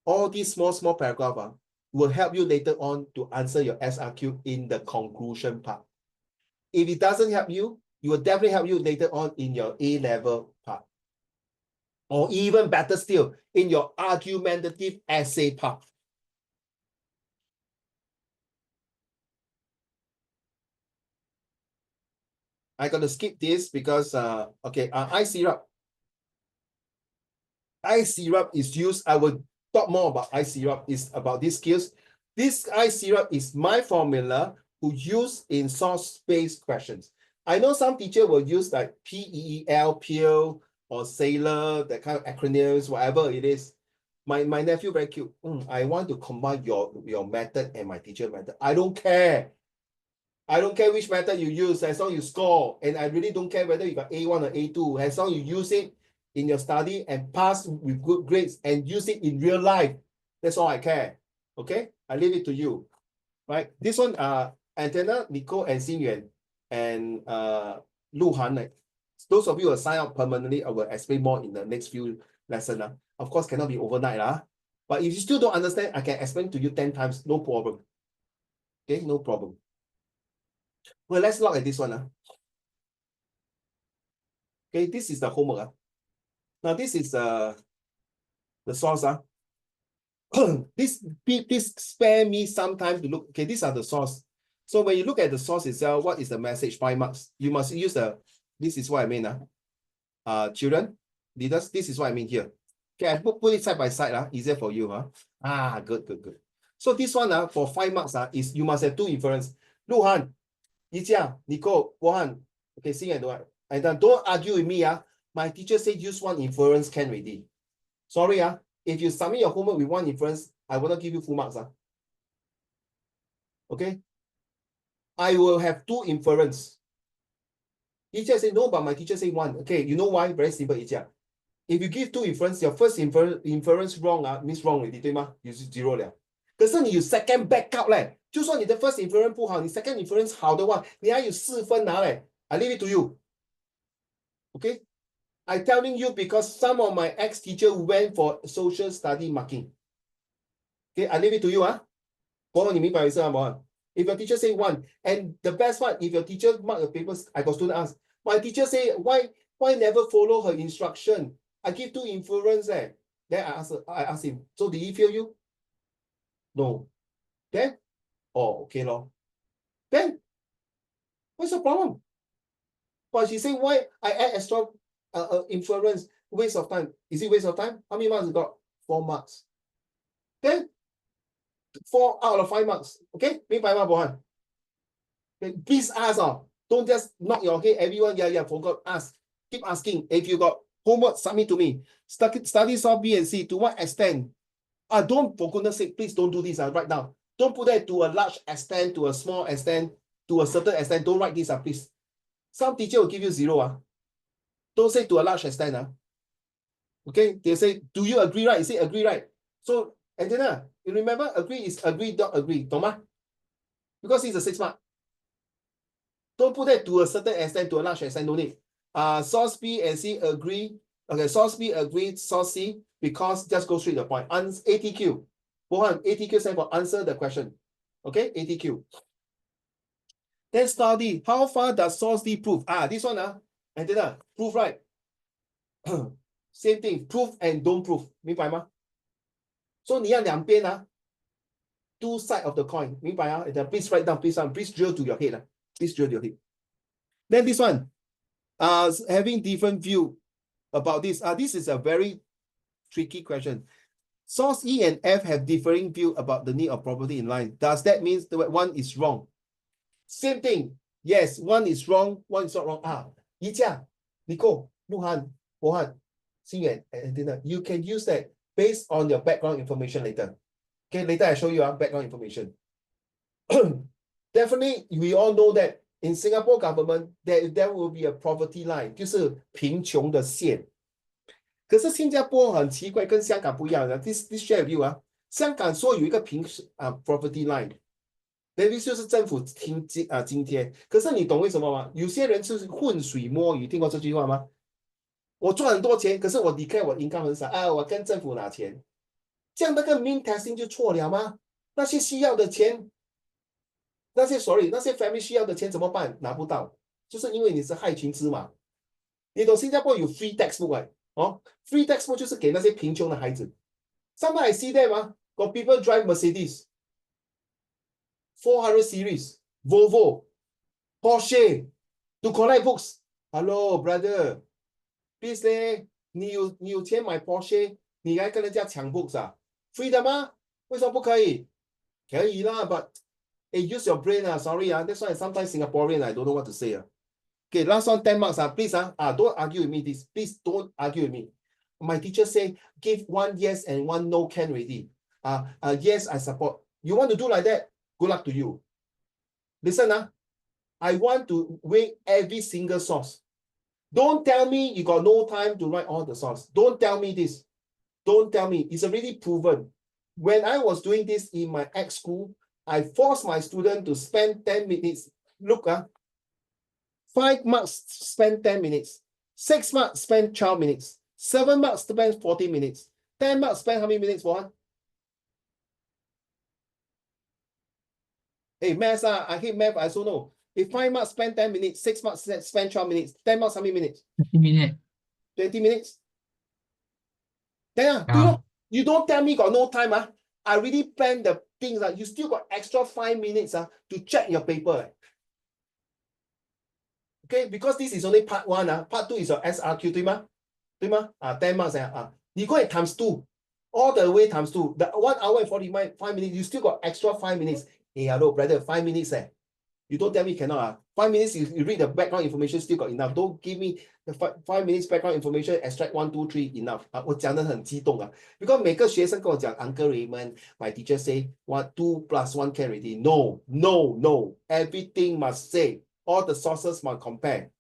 all these small paragraph will help you later on to answer your SRQ in the conclusion part. If it doesn't help you, it will definitely help you later on in your A-level part. Or even better still, in your argumentative essay part. I got to skip this because, okay, eye syrup. Eye syrup is used, I will talk more about eye syrup, is about these skills. This eye syrup is my formula who use in source-based questions. I know some teacher will use like PEEL, PEEL, or sailor, that kind of acronyms, whatever it is. My nephew very cute. I want to combine your method and my teacher method. I don't care. I don't care which method you use, as long as you score. And I really don't care whether you got A1 or A2, as long as you use it in your study and pass with good grades and use it in real life. That's all I care. Okay? I leave it to you. Right? This one, Antenna, Nicole, and Xingyuan, and Lu Han. Those of you who sign up permanently, I will explain more in the next few lessons. Of course, cannot be overnight. But if you still don't understand, I can explain to you 10 times, no problem. Okay, no problem. Well, let's look at this one. Okay, this is the homework. Now, this is the source. This spare me some time to look. Okay, these are the source. So when you look at the source itself, what is the message? 5 marks. You must use this is what I mean. Children, leaders, this is what I mean here. Okay, I put it side by side, easier for you. Good. So this one for 5 marks is you must have 2 inference. Luhan, Yijia, Nicole, Wohan. Okay, sing and do it. And then don't argue with me. My teacher said use 1 inference can already. Sorry, if you submit your homework with 1 inference, I will not give you full marks. Okay? I will have 2 inference. Yijia said no, but my teacher said 1. Okay, you know why? Very simple, Yijia. If you give 2 inference, your first inference wrong means wrong already, 对吗？你是 0了。可是你有 second backup 嘞，就算你的 first inference 不好，你 second inference 好的话，你还有4分拿嘞。I leave it to you. Okay? I telling you because some of my ex-teacher went for social study marking. Okay, I leave it to you. 博文，你明白意思吗？博文 If your teacher say 1, and the best part, if your teacher mark the papers, I got student ask, my teacher say, why never follow her instruction? I give 2 inference. Then I ask him, so did he fail you? No. Then, oh, okay, lor. Then, what's the problem? But she say, why I add extra inference? Waste of time. Is it waste of time? How many marks you got? 4 marks. Then, 4 out of 5 marks. Okay? 明白吗, Bohan? Okay, please ask. Don't just knock your head. Everyone, yeah, forgot. Ask. Keep asking. If you got homework, submit to me. Study solve B and C. To what extent? Don't, for goodness sake, please don't do this right now. Don't put that to a large extent, to a small extent, to a certain extent. Don't write this, please. Some teacher will give you 0. Don't say to a large extent. Okay, they say, do you agree, right? You say agree, right? So, and then you remember, agree is agree, don't agree. 懂吗? Because it's a 6 mark. Don't put that to a certain extent, to a large extent, no need. Source B and C agree. Okay, source B agreed, source C, because just go straight to the point. ATQ. Bohan, ATQ stands for answer the question. Okay, ATQ. Then study. How far does source D prove? This one, and then prove, right? Same thing, prove and don't prove. 明白吗? So 你要两边 two sides of the coin. 明白 Please write down, please drill to your head. Please drill to your head. Then this one, having different view about this. This is a very tricky question. Source E and F have differing view about the need of property in line. Does that mean that one is wrong? Same thing. Yes, one is wrong, one is not wrong. Yijia, Nico, Luhan, Bohan, Xingyuan, and Dina. You can use that based on your background information later. Okay, later I show you background information. Definitely, we all know that in Singapore government, there will be a poverty line, 就是贫穷的线。可是新加坡很奇怪，跟香港不一样的。This share with you 香港说有一个poverty line， 那就是政府津贴。可是你懂为什么吗？有些人就是浑水摸鱼，听过这句话吗？我赚很多钱，可是我declare我 income 很少，我跟政府拿钱，这样那个 mean testing 就错了吗？那些需要的钱，那些 family 需要的钱怎么办？拿不到，就是因为你是害群之马。你懂新加坡有 free textbook free textbook 就是给那些贫穷的孩子。Sometimes I see them got people drive Mercedes 400 series, Volvo, Porsche to collect books. Hello, brother. Please 你有钱买 Porsche， 你还跟人家抢 books free 的吗？为什么不可以？可以啦 but use your brain sorry that's why sometimes Singaporean I don't know what to say Okay, last one 10 marks please don't argue with me this. Please don't argue with me. My teacher say give 1 yes and 1 no can already. Yes, I support. You want to do like that? Good luck to you. Listen I want to weigh every single source. Don't tell me you got no time to write all the source. Don't tell me this. Don't tell me. It's already proven. When I was doing this in my ex-school, I forced my student to spend 10 minutes. Look, 5 marks spend 10 minutes. 6 marks spend 12 minutes. 7 marks spend 40 minutes. 10 marks spend how many minutes for one? Hey, maths, I hate math, I also know. If 5 marks spend 10 minutes, 6 marks spend 12 minutes, 10 marks how many minutes? 20 minutes. 20 minutes? Then you don't tell me got no time. I already planned the things, you still got extra 5 minutes to check your paper. Okay, because this is only part 1. Part 2 is your SRQ, 对吗？对吗？10 marks you go and times 2, all the way times 2. The 1 hour and 45 minutes, you still got extra 5 minutes. Hey, hello, brother, 5 minutes. You don't tell me cannot. 5 minutes, you read the background information, still got enough. Don't give me the 5 minutes background information, extract 1, 2, 3, enough. 我讲得很激动because 每个学生跟我讲 Uncle Raymond, my teacher say 2 plus 1 can already. No, no, no. Everything must say. All the sources must compare.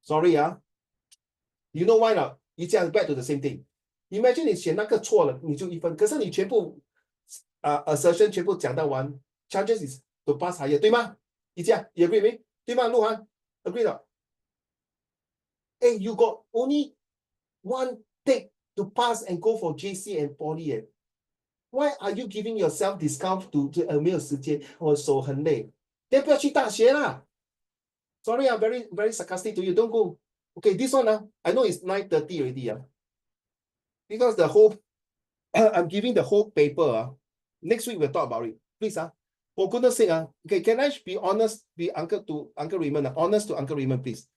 Sorry, you know why not? 你这样 back to the same thing. Imagine 你选那个错了，你就1分，可是你全部assertion 全部讲到完 ，chances is to pass higher， 对吗？你这样 you agree with me？ 对吗？鹿晗 agree 了？ Hey, you got only 1 take to pass and go for JC and Poly. Why are you giving yourself discount to 没有时间，我手很累，then 不要去大学啦。Sorry, I'm very, very sarcastic to you. Don't go. Okay, this one, I know it's 9:30 already. Because the whole, I'm giving the whole paper. Next week, we'll talk about it. Please, for goodness sake, okay, can I be honest, be Uncle Raymond, honest to Uncle Raymond, please.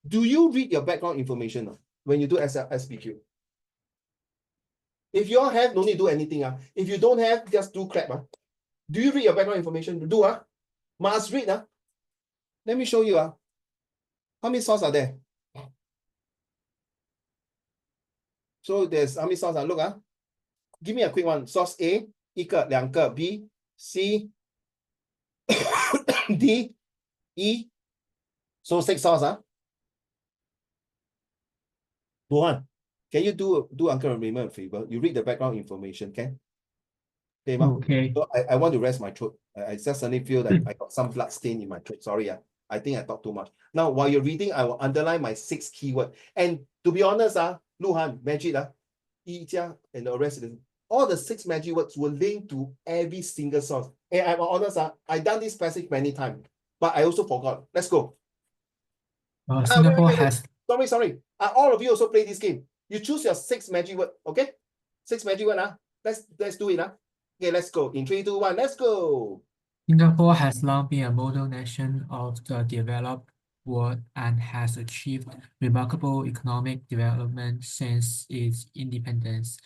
Do you read your background information when you do SPQ? If you all have, no need to do anything. If you don't have, just do clap. Do you read your background information? Do, must read. Let me show you. How many sources are there? So there's how many sources? Look, give me a quick one. Source A, 一个, 两个, B, C, D, E. So 6 sources. Luhan, can you do Uncle Raymond a favor? You read the background information, okay? Okay, ma? Okay. So I want to rest my throat. I just suddenly feel that I got some blood stain in my throat. Sorry, I think I talked too much. Now, while you're reading, I will underline my 6 keywords. And to be honest, Luhan, Magic, Yi Jia, and the rest of them, all the 6 magic words will link to every single source. And I'm honest, I've done this passage many times, but I also forgot. Let's go. Singapore Wait. has Sorry. All of you also play this game. You choose your 6 magic word, okay? 6 magic word, Let's do it, Okay, let's go. In 3, 2, 1, let's go. Singapore has long been a model nation of the developed world and has achieved remarkable economic development since its independence.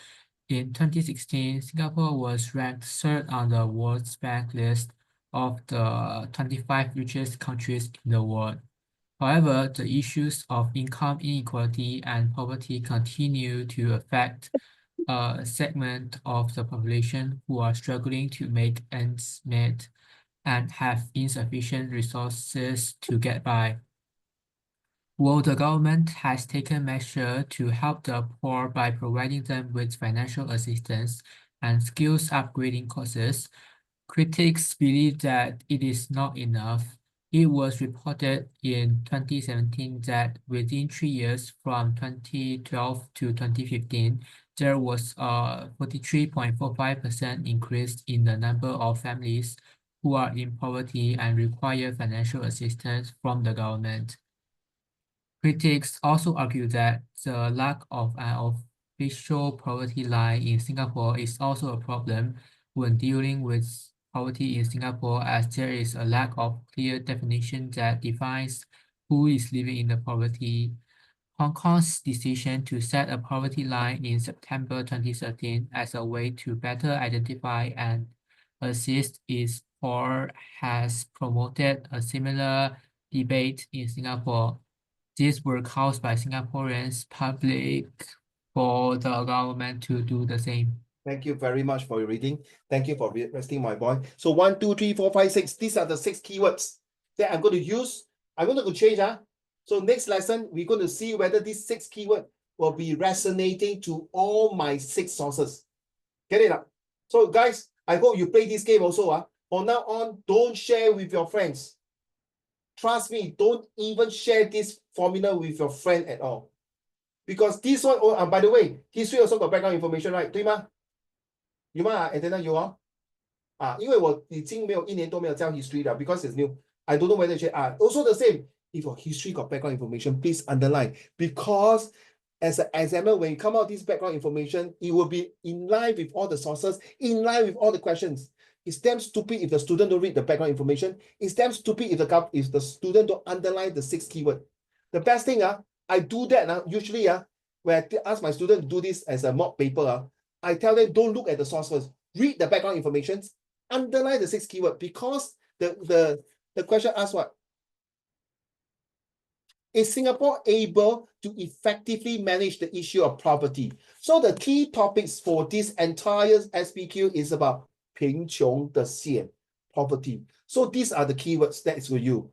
In 2016, Singapore was ranked 3rd on the World Bank list of the 25 richest countries in the world. However, the issues of income inequality and poverty continue to affect a segment of the population who are struggling to make ends meet and have insufficient resources to get by. While the government has taken measures to help the poor by providing them with financial assistance and skills upgrading courses, critics believe that it is not enough. It was reported in 2017 that within 3 years, from 2012 to 2015, there was a 43.45% increase in the number of families who are in poverty and require financial assistance from the government. Critics also argue that the lack of an official poverty line in Singapore is also a problem when dealing with poverty in Singapore, as there is a lack of clear definition that defines who is living in the poverty. Hong Kong's decision to set a poverty line in September 2013 as a way to better identify and assist its poor has promoted a similar debate in Singapore. These were caused by Singaporeans' public for the government to do the same. Thank you very much for your reading. Thank you for resting my boy. So 1, 2, 3, 4, 5, 6. These are the 6 keywords that I'm going to use. I'm going to change. So next lesson, we're going to see whether these 6 keywords will be resonating to all my 6 sources. Get it up? So guys, I hope you play this game also. From now on, don't share with your friends. Trust me, don't even share this formula with your friend at all. Because this one, by the way, history also got background information, right? 对吗？有吗 Antenna 有因为我已经没有1年多没有教 history 了 because it's new. I don't know whether you also the same. If your history got background information, please underline. Because as an examiner, when you come out this background information, it will be in line with all the sources, in line with all the questions. It's damn stupid if the student don't read the background information. It's damn stupid if the student don't underline the 6 keyword. The best thing, I do that usually when I ask my student to do this as a mock paper, I tell them don't look at the source first. Read the background information, underline the 6 keyword, because the question asks what? Is Singapore able to effectively manage the issue of poverty? So the key topics for this entire SPQ is about 贫穷的线, poverty. So these are the keywords that is for you.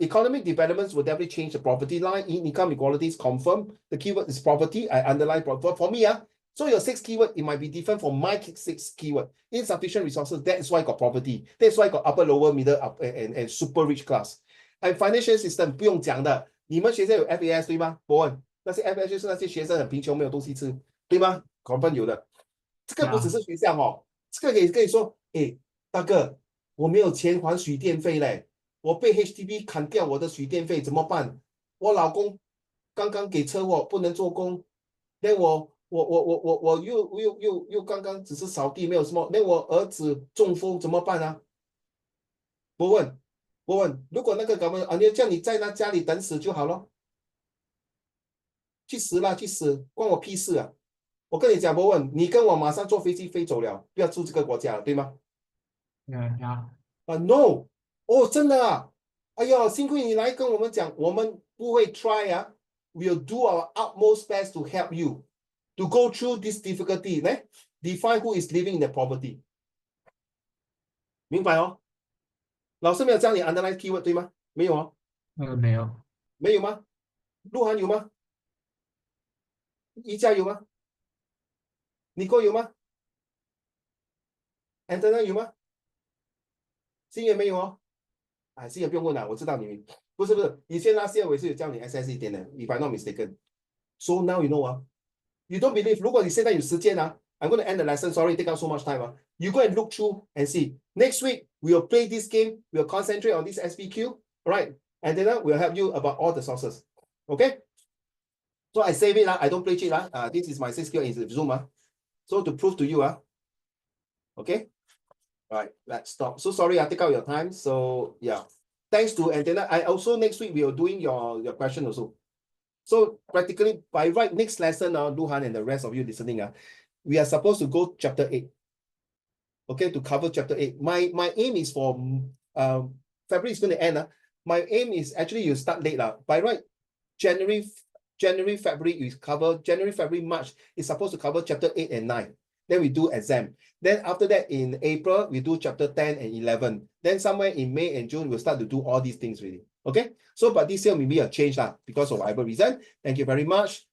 Economic developments will definitely change the poverty line. Income equality is confirmed. The keyword is poverty. I underline for me. So your 6 keyword, it might be different from my 6 keyword. Insufficient resources, that's why got poverty. That's why got upper, lower, middle, up, and super rich class. And financial system 不用讲的，你们学校有 FAS 对吗？伯文，那些 FAS 就是那些学生很贫穷没有东西吃，对吗？confirm有的。这个不只是学校哦，这个也可以说，哎，大哥，我没有钱还水电费嘞，我被 HDB 砍掉我的水电费怎么办？我老公刚刚给车祸不能做工，那我又刚刚只是扫地没有什么，那我儿子中风怎么办啊？伯文，如果那个government啊，你叫你在那家里等死就好了，去死啦，去死，关我屁事啊！我跟你讲，伯文，你跟我马上坐飞机飞走了，不要住这个国家了，对吗？No， 哦，真的啊！哎呦，幸亏你来跟我们讲，我们不会 try 啊 ，we'll do our utmost best to help you to go through this difficulty， 呢 define who is living in the poverty， 明白哦？老师没有教你 underline keyword 对吗？没有哦。没有。没有吗？鹿晗有吗？宜家有吗？你哥有吗 ？Anthony 有吗？新源没有哦。哎，新源不用问了，我知道你不是，以前那些我也是有教你 SS 一点的 ，if I'm not mistaken. So now you know you don't believe. 如果你现在有时间I'm going to end the lesson. Sorry, take out so much time. You go and look through and see. Next week we'll play this game. We'll concentrate on this SPQ. All right, and then we'll help you about all the sources. Okay. So I save it. I don't play cheat. This is my 6 skill in Zoom. So to prove to you. Okay. All right, let's stop. So sorry, I take out your time. So yeah, thanks to Antenna. I also next week we are doing your question also. So practically by right next lesson, Luhan and the rest of you listening, we are supposed to go chapter 8. Okay, to cover chapter 8. My aim is for February is going to end. My aim is actually you start late. By right, January, February, you cover January, February, March is supposed to cover chapter 8 and 9. Then we do exam. Then after that, in April, we do chapter 10 and 11. Then somewhere in May and June, we'll start to do all these things really. Okay? So, but this year maybe a change because of whatever reason. Thank you very much.